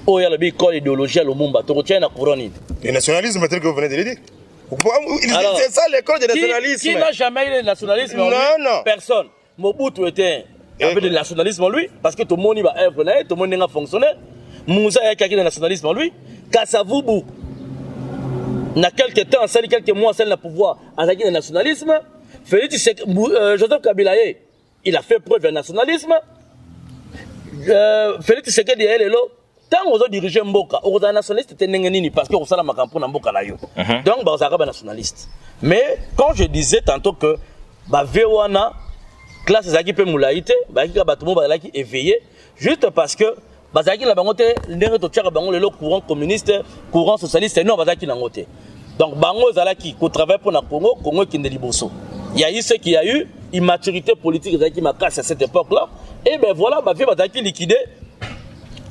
Oh, il y a l'école idéologie à Lumumba, tu retiens la couronne. Le nationalisme, tel que vous venez de le dire. C'est ça l'école du nationalisme. Qui n'a jamais eu le nationalisme? Non, non. Personne. Mobutu était avec le nationalisme en lui, parce que tout le monde va œuvre, tout le monde va fonctionner. Moussa a quelqu'un de nationalisme en lui. Kassavubu, il y a quelques temps, quelques mois, le pouvoir, avec le nationalisme. Joseph Kabila, il a fait preuve de nationalisme. Félix Tshisekedi, tant que vous dirigez Mboka, vous êtes nationaliste, parce que vous avez ma campagne Mboka. Donc, vous êtes nationaliste. Mais, quand je disais tantôt que, Véwana, classe Zaki peut moulaïté, Zaki éveillé, juste parce que, Bazaki la bangote, le courant communiste, courant socialiste, non, Bazaki langote. Donc, Bango Zalaki, qui travaille pour le Congo qui est liboso. Il y a eu ce qu'il y a eu, immaturité politique qui m'a cassé à cette époque-là. Et bien voilà, Bazaki liquidé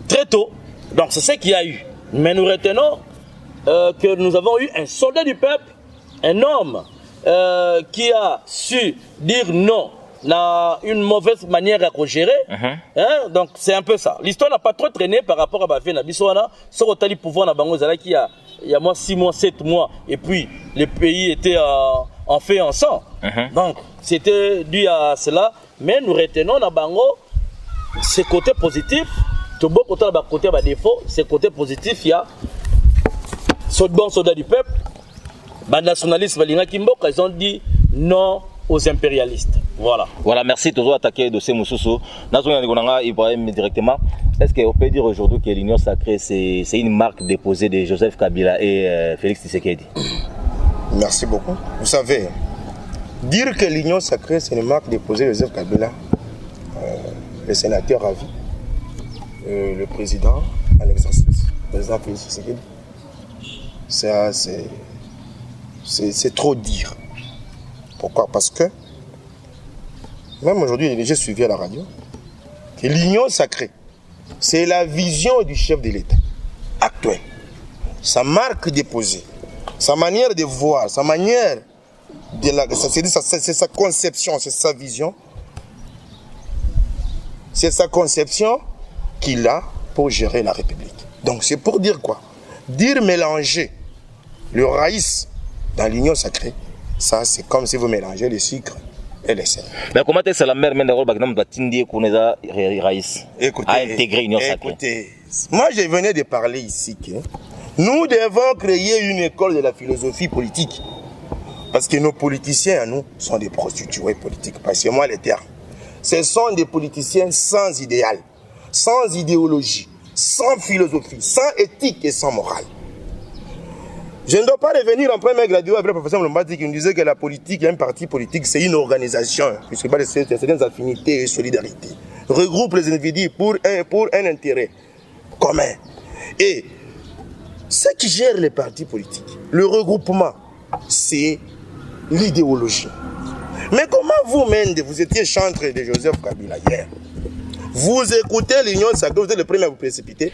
très tôt. Donc, c'est ce qu'il y a eu. Mais nous retenons que nous avons eu un soldat du peuple, un homme qui a su dire non. Une mauvaise manière à gérer. Hein? Donc c'est un peu ça. L'histoire n'a pas trop traîné par rapport à Bafé Nabissoana. Ce retali pouvoir na bango zalaki il y a 6 mois, 7 mois, et puis les pays étaient en fait en sang. Donc c'était dû à cela. Mais nous retenons na bango ces côtés positifs. Tout beau côté na côté ba défaut, ces côtés positifs il y a ce bon soldat du peuple. Ba nationalistes balinga kimboka, ils ont dit non aux impérialistes. Voilà. Voilà, merci. Toujours attaqué le dossier Moussoussou. Ibrahim directement. Est-ce qu'on peut dire aujourd'hui que l'Union sacrée, c'est une marque déposée de Joseph Kabila et Félix Tshisekedi? Merci beaucoup. Vous savez, dire que l'Union sacrée, c'est une marque déposée de Joseph Kabila, le sénateur à vie, le président à l'exercice, le président Félix Tshisekedi, ça, c'est trop dire. Pourquoi? Parce que, même aujourd'hui, j'ai suivi à la radio, que l'union sacrée, c'est la vision du chef de l'État actuel. Sa marque déposée, sa manière de voir, sa manière de c'est sa conception, c'est sa vision. C'est sa conception qu'il a pour gérer la République. Donc c'est pour dire quoi? Dire mélanger le raïs dans l'union sacrée, ça, c'est comme si vous mélangez le sucre et le sel. Mais comment est-ce que la mère a intégré l'Union sacrée? Écoutez, moi je venais de parler ici que nous devons créer une école de la philosophie politique. Parce que nos politiciens, nous, sont des prostituées politiques. Passez-moi les termes. Ce sont des politiciens sans idéal, sans idéologie, sans philosophie, sans éthique et sans morale. Je ne dois pas revenir en premier gradué avec le professeur Mlombadi qui nous disait que la politique, un parti politique, c'est une organisation, puisque il y a certaines affinités et solidarités. Regroupe les individus pour un intérêt commun. Et ce qui gère les partis politiques, le regroupement, c'est l'idéologie. Mais comment vous-même, vous étiez chantre de Joseph Kabila hier, vous écoutez l'Union sacrée, vous êtes le premier à vous précipiter.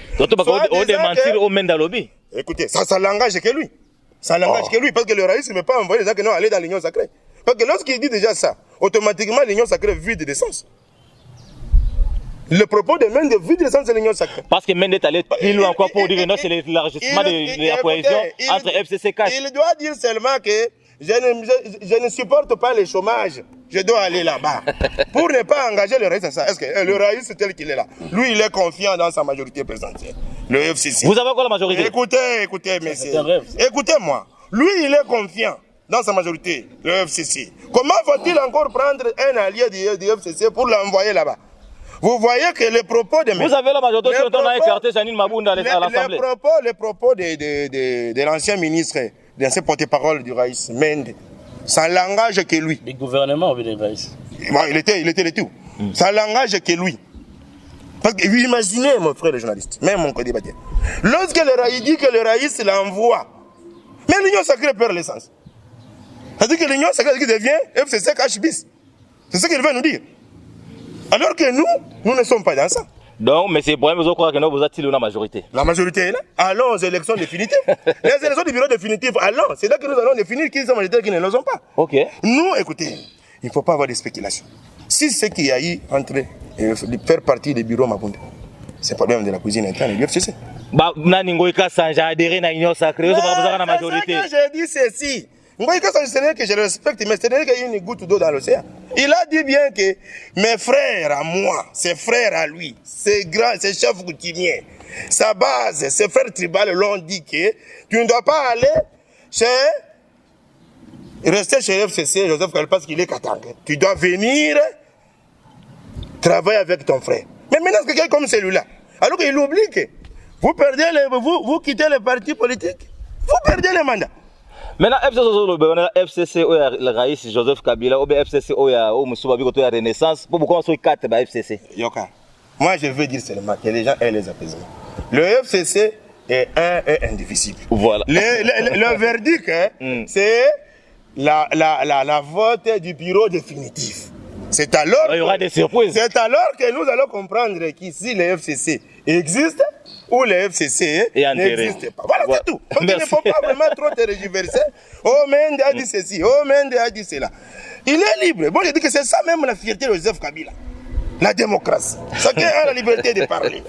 Écoutez, ça l'engage que lui. Ça n'engage que lui, parce que le raïs ne peut pas envoyer les gens qui n'ont allé dans l'Union sacrée. Parce que lorsqu'il dit déjà ça, automatiquement l'Union sacrée vide de sens. Le propos de Mende vide le sens de l'union sacrée. Parce que Mende est allé plus loin encore pour dire que non, c'est l'élargissement de la cohésion entre FCC et CAS. Il doit dire seulement que je ne supporte pas le chômage. Je dois aller là-bas. Pour ne pas engager le reste, c'est ça. Est-ce que le Raïs, c'est tel qu'il est là? Lui, il est confiant dans sa majorité présidentielle. Le FCC. Vous avez quoi la majorité? Écoutez, messieurs. Écoutez-moi. Lui, il est confiant dans sa majorité, le FCC. Comment va-t-il encore prendre un allié du FCC pour l'envoyer là-bas? Vous voyez que les propos de... Vous avez la majorité sur on a écarté Janine Mabounda à l'Assemblée. Les propos de l'ancien ministre, de l'ancien porte-parole du Raïs, Mende, ça n'engage que lui. Le gouvernement ou le Raïs? Il était le tout. Ça n'engage que lui. Parce que vous imaginez, mon frère le journaliste, même mon co-débatteur, lorsque le Raïs dit que le Raïs l'envoie, mais l'union sacrée perd l'essence. C'est-à-dire que l'union sacrée devient FCC cash bis. C'est ce qu'il veut nous dire. Alors que nous ne sommes pas dans ça. Donc, mais c'est le problème, vous croyez que nous vous êtes la majorité. La majorité est là. Allons aux élections définitives. Les élections du bureau définitif, allons. C'est là que nous allons définir qui sont majoritaires et qui ne le sont pas. Ok. Nous, écoutez, il ne faut pas avoir de spéculation. Si ce qu'il y a eu entre faire partie du bureau Mabunda, c'est le problème de la cuisine interne du FCC. Bah, Naningoïka Sanja adhéré à l'union sacrée, vous avez la majorité. C'est ça que j'ai dit ceci. Ngoïka Sanja, que je respecte, mais c'est qu'il y a une goutte d'eau dans l'océan. Il a dit bien que mes frères à moi, ses frères à lui, ses grands, ses chefs coutumiers, sa base, ses frères tribaux l'ont dit que tu ne dois pas aller rester chez FCC, Joseph Kabila, parce qu'il est Katanga. Tu dois venir travailler avec ton frère. Mais maintenant, c'est quelqu'un comme celui-là. Alors qu'il oublie que vous quittez le parti politique, vous perdez le mandat. Maintenant, FCC, le Raïs, Joseph Kabila, ou FCC, ou Moussouba Biko, la Renaissance, pour beaucoup de 4 FCC. Yoka, moi je veux dire seulement que les gens aient les apaisements. Le FCC est un et indivisible. Voilà. Le verdict, c'est la vote du bureau définitif. C'est alors, il y aura des surprises. C'est alors que nous allons comprendre qu'ici le FCC existe ou le FCC n'existe pas. Voilà, c'est tout. Donc il ne faut pas vraiment trop te régiverser. Oh, Mende a dit ceci, oh, Mende a dit cela. Il est libre. Bon, je dis que c'est ça même la fierté de Joseph Kabila. La démocratie. Chacun a la liberté de parler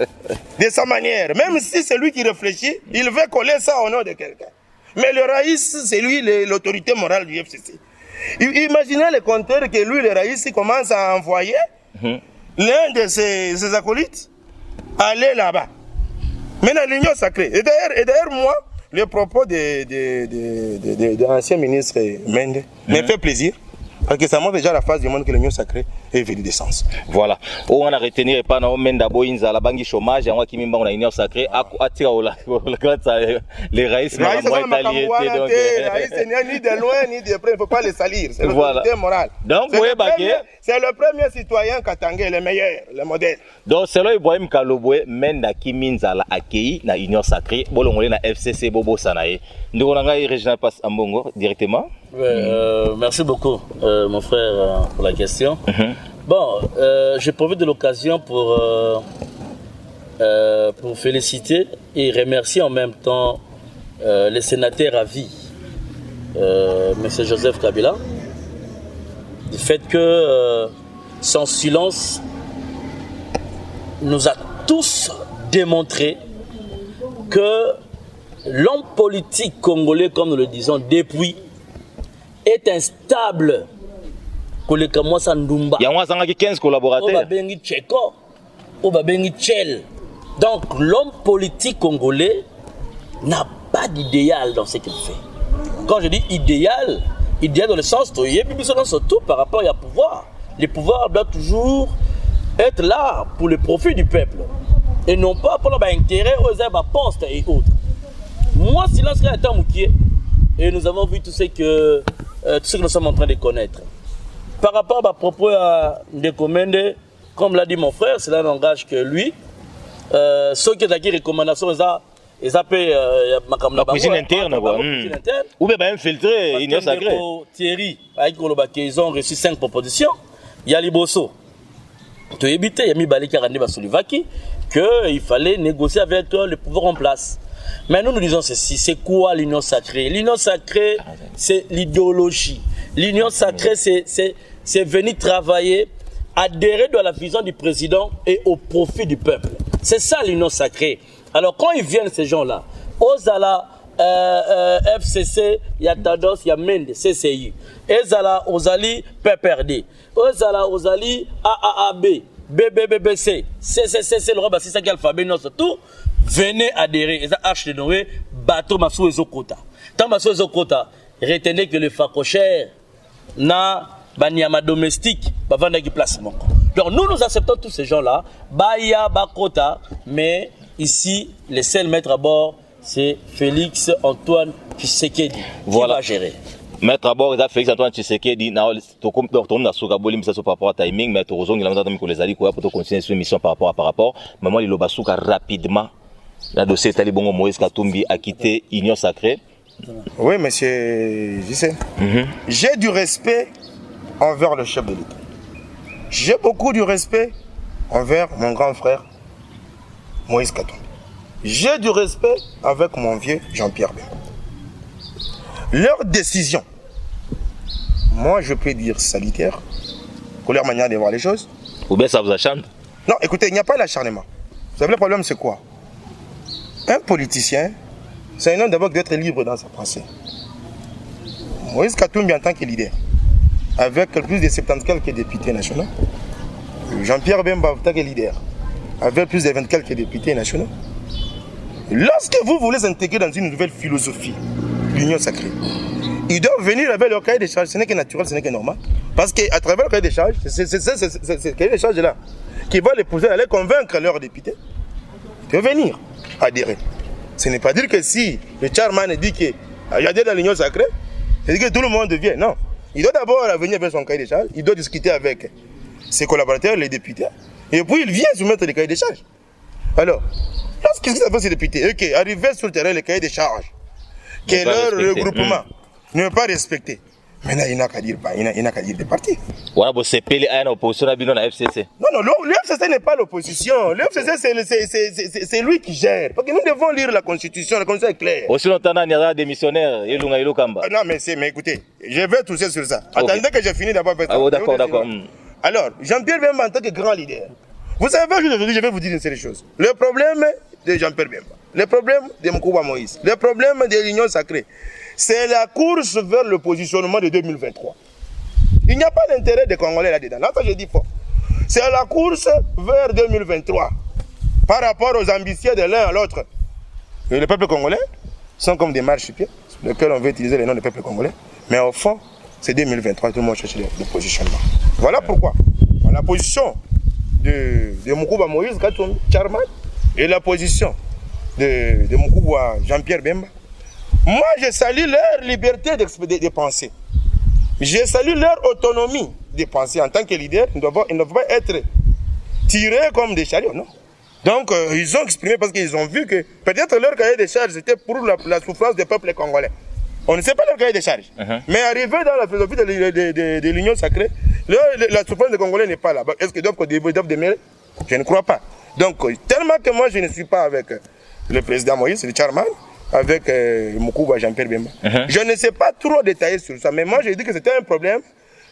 de sa manière. Même si c'est lui qui réfléchit, il veut coller ça au nom de quelqu'un. Mais le Raïs, c'est lui l'autorité morale du FCC. Imaginez le compteur que lui, le Raïs, commence à envoyer l'un de ses acolytes aller là-bas. Maintenant, l'union sacrée. Et d'ailleurs, moi, le propos de l'ancien ministre Mende me fait plaisir. Parce que ça montre déjà la phase du monde que l'union sacrée est venue d'essence. Voilà. On a retenu pas na Menda Boinza la bangi chômage, on a qui mimba na union sacrée, attire les raïs na moi italien. Raïs ni de loin ni de près, il ne faut pas les salir. C'est l'autorité morale. Donc, c'est le premier citoyen katangais, le meilleur, le modèle. Donc, selon Ibrahim Kalobwe, Menda Kiminza la accueilli na union sacrée, bolongolé na FCC Bobo Sanae. Nous on a Régional Passe Ambongo directement. Merci beaucoup, mon frère, pour la question. Bon, je profite de l'occasion pour féliciter et remercier en même temps le sénateur à vie, M. Joseph Kabila, du fait que son silence nous a tous démontré que l'homme politique congolais, comme nous le disons depuis, est instable. Il y a 15 collaborateurs. Donc l'homme politique congolais n'a pas d'idéal dans ce qu'il fait. Quand je dis idéal dans le sens surtout par rapport au pouvoir. Le pouvoir doit toujours être là pour le profit du peuple et non pas pour l'intérêt aux postes et autres. Moi, silence est un moukier et nous avons vu tout ce que nous sommes en train de connaître. Par rapport à propos de commander, comme l'a dit mon frère, cela n'engage que lui. Ceux qui ont des recommandations, ils appellent la cuisine interne. Ou bien infiltrer, il y a sacré. Thierry, ils ont reçu 5 propositions. Il y a Liboso. Tu as évité, il y a mis Balika Randi Basoulivaki, qu'il fallait négocier avec le pouvoir en place. Mais nous disons ceci, c'est quoi l'union sacrée? L'union sacrée, c'est l'idéologie. L'union sacrée, c'est venir travailler adhérer à la vision du président et au profit du peuple. C'est ça l'union sacrée. Alors quand ils viennent ces gens-là, Ozala, FCC, il y a Tados, il y a Mende, CCI. Ezala, Ozali, PPRD. Ozala, Ozali, AAAB, BBBBC, CCC, le roi, c'est ça qui est l'alphabet, tout. Venez adhérer. Et ça, H de Noé, bateau Massou et Zokota. Tant Massou et Zokota, retenez que le facochère n'a Banyama domestique, Bavanda qui place mon. Donc nous acceptons tous ces gens-là, Baya, Bakota, mais ici, les seuls maîtres à bord, c'est Félix Antoine Tshisekedi qui va gérer. Maître à bord, il a Félix Antoine Tshisekedi, on a Soukaboli, mais ça par rapport à timing, mais Torozon, il a demandé que les alliés pour continuer cette émission par rapport. Mais moi, il a Basuka rapidement. Le dossier Talibongo Moïse Katumbi a quitté Union Sacrée. Oui, monsieur, je sais. J'ai du respect envers le chef de l'État. J'ai beaucoup de respect envers mon grand frère Moïse Katumbi. J'ai du respect avec mon vieux Jean-Pierre Bemba. Leur décision, moi je peux dire salutaire, pour leur manière de voir les choses. Ou bien ça vous acharne? Non, écoutez, il n'y a pas l'acharnement. Vous savez, le problème c'est quoi? Un politicien, c'est un homme d'abord d'être libre dans sa pensée. Moïse Katumbi en tant que leader, avec plus de 70 quelques députés nationaux. Jean-Pierre Bemba en tant que leader, avec plus de 20 quelques députés nationaux. Lorsque vous voulez intégrer dans une nouvelle philosophie, l'union sacrée, ils doivent venir avec leur cahier des charges. Ce n'est que naturel, ce n'est que normal. Parce qu'à travers le cahier des charges, c'est ce cahier des charges-là qui va les pousser à aller convaincre leurs députés de venir adhérer. Ce n'est pas dire que si le chairman dit qu'il adhère dans l'union sacrée, c'est dire que tout le monde vient. Non. Il doit d'abord venir avec son cahier des charges, il doit discuter avec ses collaborateurs, les députés, et puis il vient soumettre les cahiers des charges. Alors, lorsqu'ils savent ces députés, ok, arriver sur le terrain, les cahiers des charges, que leur regroupement ne pas respecté. Maintenant, il n'a qu'à dire, des partis. Voilà, vous c'est l'opposition à la FCC. Non, le FCC n'est pas l'opposition. Le FCC, c'est lui qui gère. Parce que nous devons lire la Constitution est claire. Aussi longtemps, il y a des missionnaires. Non, mais écoutez, je vais tousser sur ça. Attendez que j'ai fini d'abord. D'accord. Alors, Jean-Pierre Bemba en tant que grand leader. Vous savez, aujourd'hui, je vais vous dire une série de choses. Le problème de Jean-Pierre Bemba, le problème de Mokouba Moïse, le problème de l'Union sacrée, c'est la course vers le positionnement de 2023. Il n'y a pas d'intérêt des Congolais là-dedans. Là, ça je dis fort. C'est la course vers 2023 par rapport aux ambitions de l'un à l'autre. Et le peuple congolais sont comme des marchepieds sur lesquels on veut utiliser les noms du peuple congolais. Mais au fond, c'est 2023, tout le monde cherche le positionnement. Voilà pourquoi. La position de Mokouba Moïse Katumbi Charman et la position de Mokouba Jean-Pierre Bemba, moi je salue leur liberté de penser. Je salue leur autonomie de penser. En tant que leader, ils ne doivent pas être tirés comme des chariots, non. Donc ils ont exprimé parce qu'ils ont vu que peut-être leur cahier de charges c'était pour la souffrance des peuples congolais. On ne sait pas leur cahier de charges. Mais arrivé dans la philosophie de l'Union sacrée, la souffrance des Congolais n'est pas là. Est-ce qu'ils doivent demeurer? Je ne crois pas. Donc, tellement que moi, je ne suis pas avec le président Moïse, le chairman, avec Mokouba Jean-Pierre Bemba. Je ne sais pas trop détailler sur ça, mais moi, j'ai dit que c'était un problème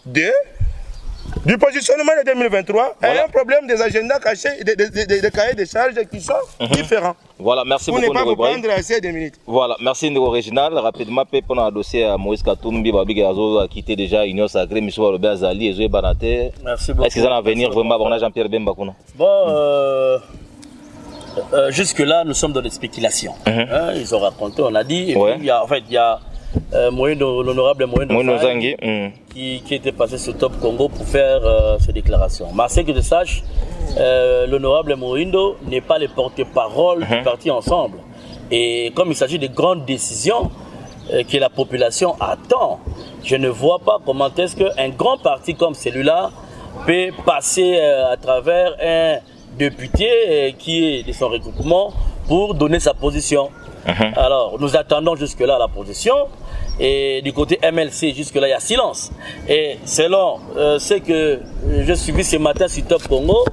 du positionnement de 2023 et un problème des agendas cachés, des cahiers de charges qui sont différents. Voilà, merci beaucoup. Pour ne pas vous prendre assez de minutes. Voilà, merci Ndego Réginal. Rapidement, pour le dossier à Moïse Katumbi, Babi Gazo a quitté déjà l'Union Sacrée, M. Robert Azali et Zoé Banaté. Merci beaucoup. Est-ce qu'ils allent venir vraiment à Jean-Pierre Bemba? Bon, jusque-là, nous sommes dans des spéculations. Ils ont raconté, on a dit. Et puis, il y a l'honorable Moïse Zangi qui était passé sur Top Congo pour faire ces déclarations. Mais ce que je sache, l'honorable Moïndo n'est pas le porte-parole du parti Ensemble. Et comme il s'agit de grandes décisions que la population attend, je ne vois pas comment est-ce qu'un grand parti comme celui-là peut passer à travers un député qui est de son regroupement pour donner sa position. Alors, nous attendons jusque-là la position. Et du côté MLC, jusque-là, il y a silence. Et selon ce que j'ai suivi ce matin sur Top Congo,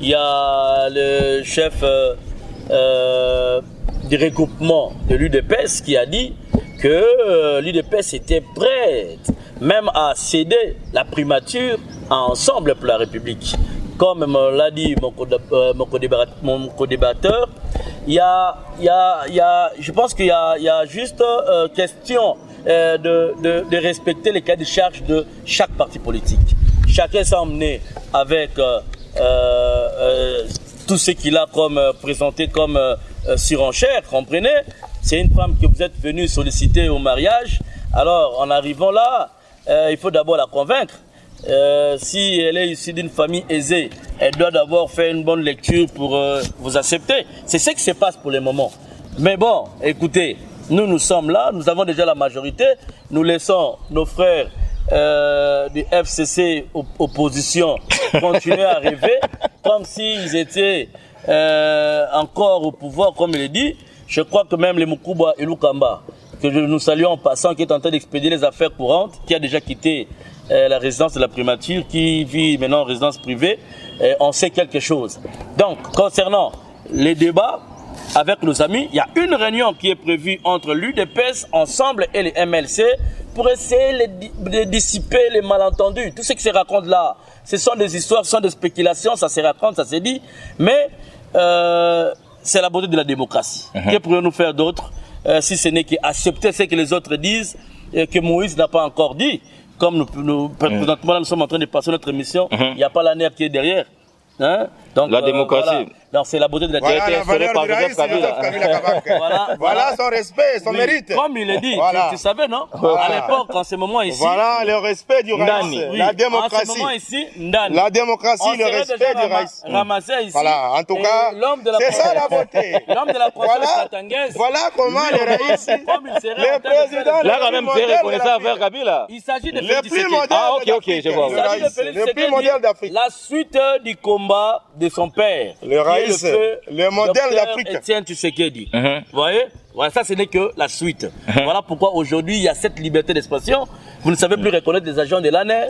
il y a le chef du regroupement de l'UDPS qui a dit que l'UDPS était prête même à céder la primature à Ensemble pour la République. Comme l'a dit mon co-débatteur, je pense qu'il y a juste question de respecter les cahiers de charge de chaque parti politique. Chacun s'est emmené avec tout ce qu'il a comme présenté comme surenchère, comprenez? C'est une femme que vous êtes venu solliciter au mariage. Alors, en arrivant là, il faut d'abord la convaincre. Si elle est issue d'une famille aisée, elle doit d'abord faire une bonne lecture pour vous accepter. C'est ce qui se passe pour le moment. Mais bon, écoutez, nous sommes là, nous avons déjà la majorité. Nous laissons nos frères du FCC opposition continuer à rêver comme s'ils étaient encore au pouvoir, comme il est dit. Je crois que même les Moukouba et Lukamba, que nous saluons en passant, qui est en train d'expédier les affaires courantes, qui a déjà quitté la résidence de la primature, qui vit maintenant en résidence privée, on sait quelque chose. Donc, concernant les débats avec nos amis, il y a une réunion qui est prévue entre l'UDPS, Ensemble et les MLC pour essayer de dissiper les malentendus. Tout ce qui se raconte là, ce sont des histoires, ce sont des spéculations, ça se raconte, ça se dit, mais c'est la beauté de la démocratie. Que pourrions-nous faire d'autre si ce n'est qu'accepter ce que les autres disent et que Moïse n'a pas encore dit? Comme présentement, là, nous sommes en train de passer notre émission, il n'y a pas la nerf qui est derrière. Hein? Donc, la démocratie. Voilà. Donc, c'est la beauté de la démocratie. Voilà son respect, son mérite. Comme il est dit, tu savais, non? À l'époque, en ce moment ici. Voilà le respect du raïs. Oui. La démocratie. En ce moment ici, Ndani. La démocratie, le respect du raïs. Ramassé ici. Voilà, en tout cas, c'est ça la beauté. L'homme de la province katangaise. Voilà comment le raïs. Le président. Là, quand même, c'est reconnaissant vers Kabila. Il s'agit de le plus moderne. Ah, ok, je vois. Le plus moderne d'Afrique. La suite du combat de son père. Le raïs, le modèle d'Afrique. Etienne Tshisekedi. Vous voyez? Voilà, ça, ce n'est que la suite. Voilà pourquoi aujourd'hui, il y a cette liberté d'expression. Vous ne savez plus reconnaître des agents de l'ANER.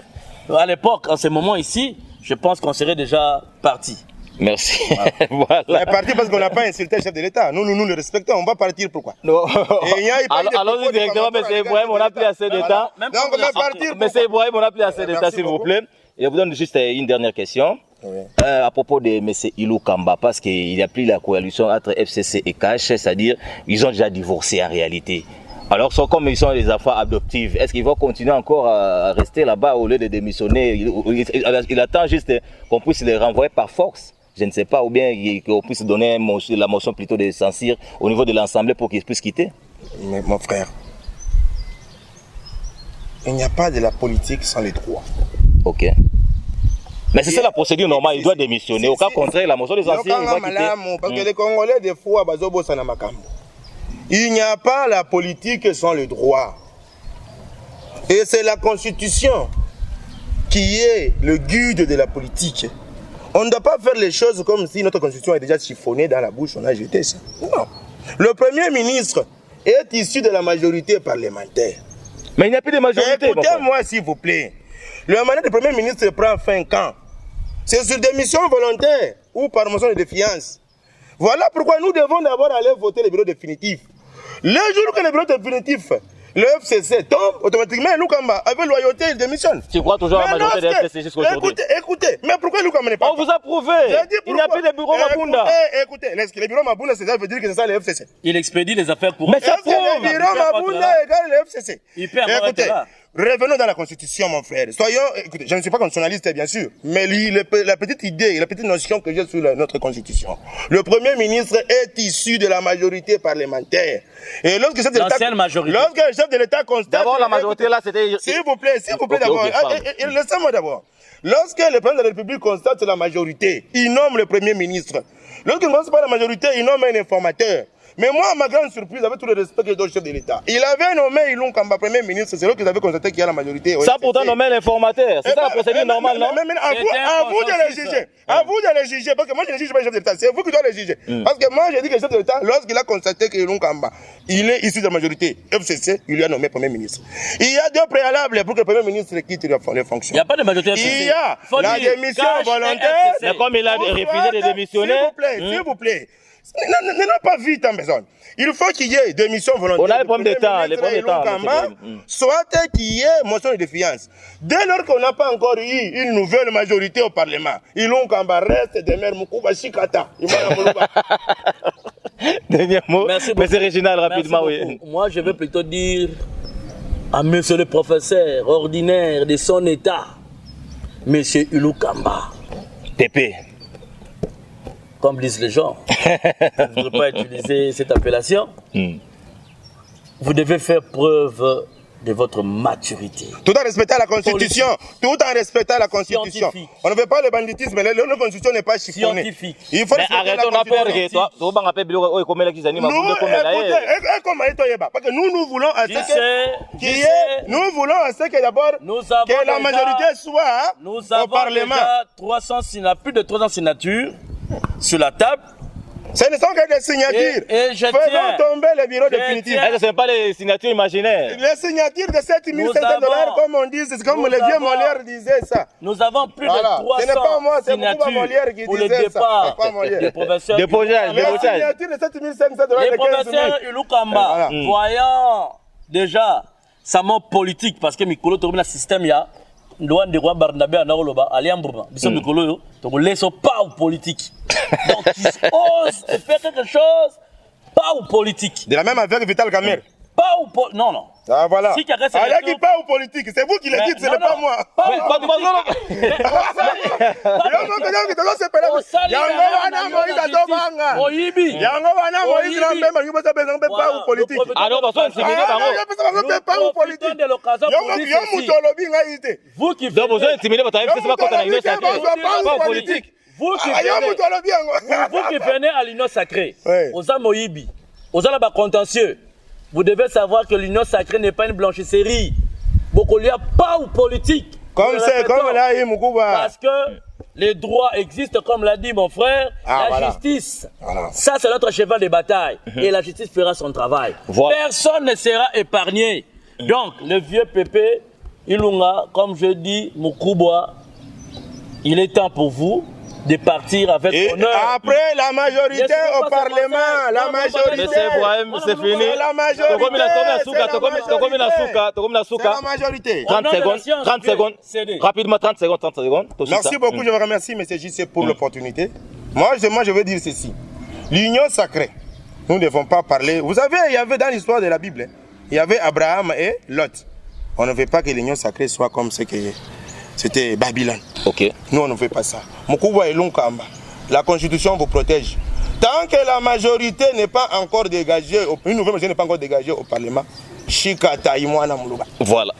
À l'époque, en ce moment ici, je pense qu'on serait déjà parti. Merci. Voilà. On est parti parce qu'on n'a pas insulté le chef de l'État. Nous le respectons. On va partir pourquoi? Allons-y directement, M. Ibrahim, on n'a plus assez de temps. Donc on va partir. M. Ibrahim, on n'a plus assez de temps, s'il vous plaît. Je vous donne juste une dernière question. À propos de M. Ilou Kamba, parce qu'il n'y a plus la coalition entre FCC et CAH, c'est-à-dire ils ont déjà divorcé en réalité. Alors, comme ils sont des affaires adoptives, est-ce qu'ils vont continuer encore à rester là-bas au lieu de démissionner? Il attend juste qu'on puisse les renvoyer par force. Je ne sais pas, ou bien qu'on puisse donner la motion plutôt de censure au niveau de l'Assemblée pour qu'ils puissent quitter. Mais mon frère, il n'y a pas de la politique sans les droits. Ok. Mais c'est ça la procédure normale, il doit démissionner. Au cas contraire, la motion des anciens, il va quitter. Parce que les Congolais, des fois, il n'y a pas la politique sans le droit. Et c'est la Constitution qui est le guide de la politique. On ne doit pas faire les choses comme si notre Constitution est déjà chiffonnée dans la bouche, on a jeté ça. Non. Le Premier ministre est issu de la majorité parlementaire. Mais il n'y a plus de majorité. Écoutez-moi, s'il vous plaît. Le mandat du Premier ministre prend fin quand? C'est sur démission volontaire ou par motion de défiance. Voilà pourquoi nous devons d'abord aller voter le bureau définitif. Le jour que le bureau définitif, le FCC tombe, automatiquement, Lukamba, avec loyauté, il démissionne. Tu crois toujours à la majorité de FCC jusqu'aujourd'hui? Écoutez, mais pourquoi Lukamba n'est pas? On vous a prouvé. Il n'y a plus de bureau Mabunda. Écoutez, le bureau Mabunda, ça veut dire que c'est ça le FCC. Il expédie les affaires pour... Mais ça prouve. Le bureau Mabunda égale le FCC. Écoutez, revenons dans la Constitution, mon frère. Écoutez, je ne suis pas constitutionnaliste, bien sûr, mais la petite idée, la petite notion que j'ai sur notre Constitution. Le Premier ministre est issu de la majorité parlementaire. Et lorsque le chef de l'État constate... D'abord, la majorité là, c'était... S'il vous plaît, d'abord. Laissez-moi d'abord. Lorsque le président de la République constate la majorité, il nomme le Premier ministre. Lorsqu'il ne pense pas la majorité, il nomme un informateur. Mais moi, à ma grande surprise, avec tout le respect que je donne au chef de l'État, il avait nommé Ilou Kamba Premier ministre, c'est là qu'ils avaient constaté qu'il y a la majorité. Ça pourtant nommé l'informateur, c'est ça la procédure normale, non? À vous de les juger. À vous de les juger, parce que moi je ne juge pas le chef de l'État, c'est vous qui doivez les juger. Parce que moi j'ai dit que le chef de l'État, lorsqu'il a constaté que Ilou Kamba, il est issu de la majorité FCC, il lui a nommé Premier ministre. Il y a deux préalables pour que le Premier ministre quitte les fonctions. Il n'y a pas de majorité FCC. Il y a la démission volontaire. Mais comme il a refusé de démissionner. S'il vous plaît. Non, pas vite en besoin. Il faut qu'il y ait des missions volontaires. On a les problèmes de temps, les problèmes de temps. Soit qu'il y ait motion de défiance. Dès lors qu'on n'a pas encore eu une nouvelle majorité au Parlement, Ilunga Kamba reste des maires Moukouba Chikata. Dernier mot, merci beaucoup. Monsieur Réginal, rapidement, Merci oui. beaucoup. Moi, je vais plutôt dire à monsieur le professeur ordinaire de son état, monsieur Ilukamba. Pépé. Comme disent les gens, je ne voudrais pas utiliser cette appellation. Vous devez faire preuve de votre maturité. Tout en respectant la Constitution. Tout en respectant la Constitution. On ne veut pas le banditisme, la Constitution n'est pas chiffonnée. Scientifique. Il faut Mais arrêtons, on a peur que toi, tu vas rappeler Bilo, comme elle a dit, nous, parce que nous voulons à ce que nous voulons à ce que d'abord que la majorité soit au Parlement. Déjà plus de 300 signatures sur la table. Ce ne sont que des signatures. Faisons tomber le bureau définitif. Ce ne sont pas les signatures imaginaires. Les signatures de 7 500 $, comme on dit, c'est comme le vieux Molière disait ça. Nous avons plus de 300 ce n'est pas moi, c'est Molière qui pour le disait départ ça. des professeurs. Déposage. Les signatures de 7 500 $. Les professeurs Ilukamba, voyant déjà sa mort politique, parce que Mikolo tourne le système, il y a Loin de roi Barnabé à Naoloba, Aliambourba, Bissot Mikolo, donc on laisse pas au politique. Donc ils osent faire quelque chose, pas au politique. De la même avec Vital Kamer. Pas au politique. Non, non. Ah voilà. Si quelqu'un s'est allez qui pas au politique, c'est vous qui le dites, ce n'est pas moi. Vous qui venez à l'union sacrée, aux Amoïbi, aux Alaba contentieux, vous devez savoir que l'union sacrée n'est pas une blanchisserie. Beaucoup il n'y a pas ou politique. Comme c'est, comme là, parce que les droits existent, comme l'a dit mon frère, justice. Voilà. Ça, c'est notre cheval de bataille. Et la justice fera son travail. Voilà. Personne ne sera épargné. Donc, le vieux Pépé, Ilunga, comme je dis, Moukouba, il est temps pour vous de partir avec honneur. Après la majorité au Parlement, la majorité. C'est fini. La majorité. C'est la majorité. 30 secondes, 30 secondes. Rapidement, 30 secondes, 30 secondes. Merci beaucoup, je vous remercie, M. JC, pour l'opportunité. Moi, je veux dire ceci. L'union sacrée, nous ne devons pas parler. Vous savez, il y avait dans l'histoire de la Bible, il y avait Abraham et Lot. On ne veut pas que l'union sacrée soit comme ce que c'était Babylone. Ok. Nous, on ne fait pas ça. Moukouba et Lunkamba, la Constitution vous protège. Tant que la majorité n'est pas encore dégagée, une nouvelle majorité n'est pas encore dégagée au Parlement, Chikata Imwana Moulouba. Voilà.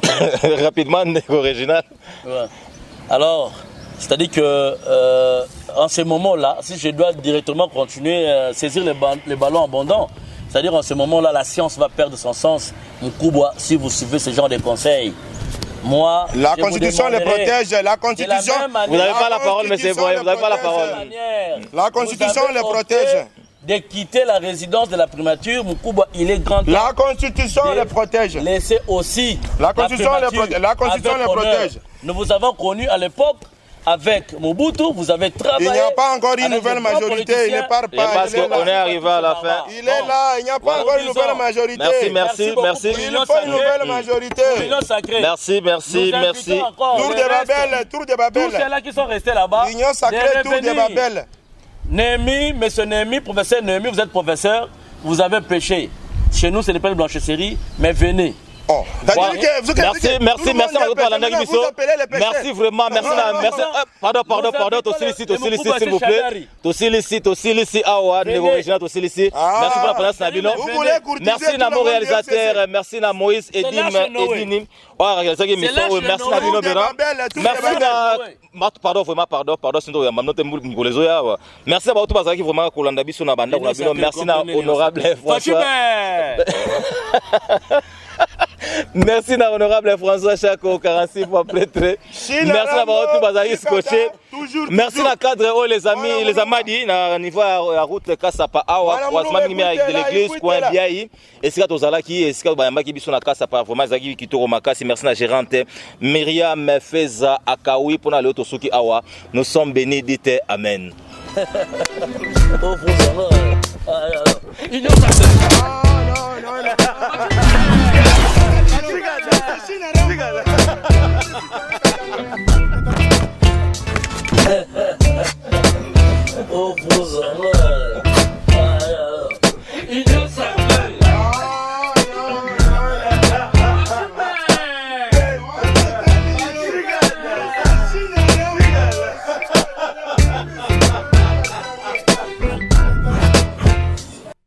Rapidement, original. Ouais. Alors, c'est-à-dire que en ce moment-là, si je dois directement continuer à saisir les ballons abondants, c'est-à-dire en ce moment-là, la science va perdre son sens. Moukouba, si vous suivez ce genre de conseils, moi, la Constitution les protège, la Constitution. Vous n'avez pas la parole, mais c'est vrai, vous n'avez pas la parole. La Constitution les protège. De quitter la résidence de la primature, Moukouba, il est grand temps. La Constitution les protège. Laissez aussi la Constitution les protège. Nous vous avons connus à l'époque. Avec Mobutu, vous avez travaillé. Il n'y a pas encore une nouvelle majorité, il ne part pas. Parce qu'on est arrivé à la fin. Il est là, il n'y a pas encore une nouvelle majorité. Merci. Il faut une nouvelle majorité. Merci. Tour de Babel. Tous ceux-là qui sont restés là-bas. L'union sacrée, Tour de Babel. Némi, monsieur Némi, professeur Némi, vous êtes professeur, vous avez péché. Chez nous, ce n'est pas une blanchisserie, mais venez. Oh. Voilà. Merci, vraiment, merci. Pardon, s'il vous plaît. Tossi, Awa, original, merci pour la présence, Nabino. Merci à mon réalisateur, merci à Moïse, Edim. Merci à Nabino Béran. Pardon, sinon il y a ma note pour les autres. Merci à vous tous qui vraiment Kolanda Biso na banda. Merci à honorable François. Merci à honorable François Chako 46 fois prêtre. Merci à vous tous scotché. Merci à cadre les amis, les amadi na niveau la route Kasapa Awa croisement avec de l'église coin Biaï. Et c'est quand ozalaki et c'est quand bayambaki biso na Kasapa vraiment zaki kitoko makasi. Merci à gérante Myriam Feza Akawi pour na le tosuki Awa. Nous sommes bénis, dites amen. Union sacrée. Oh, vous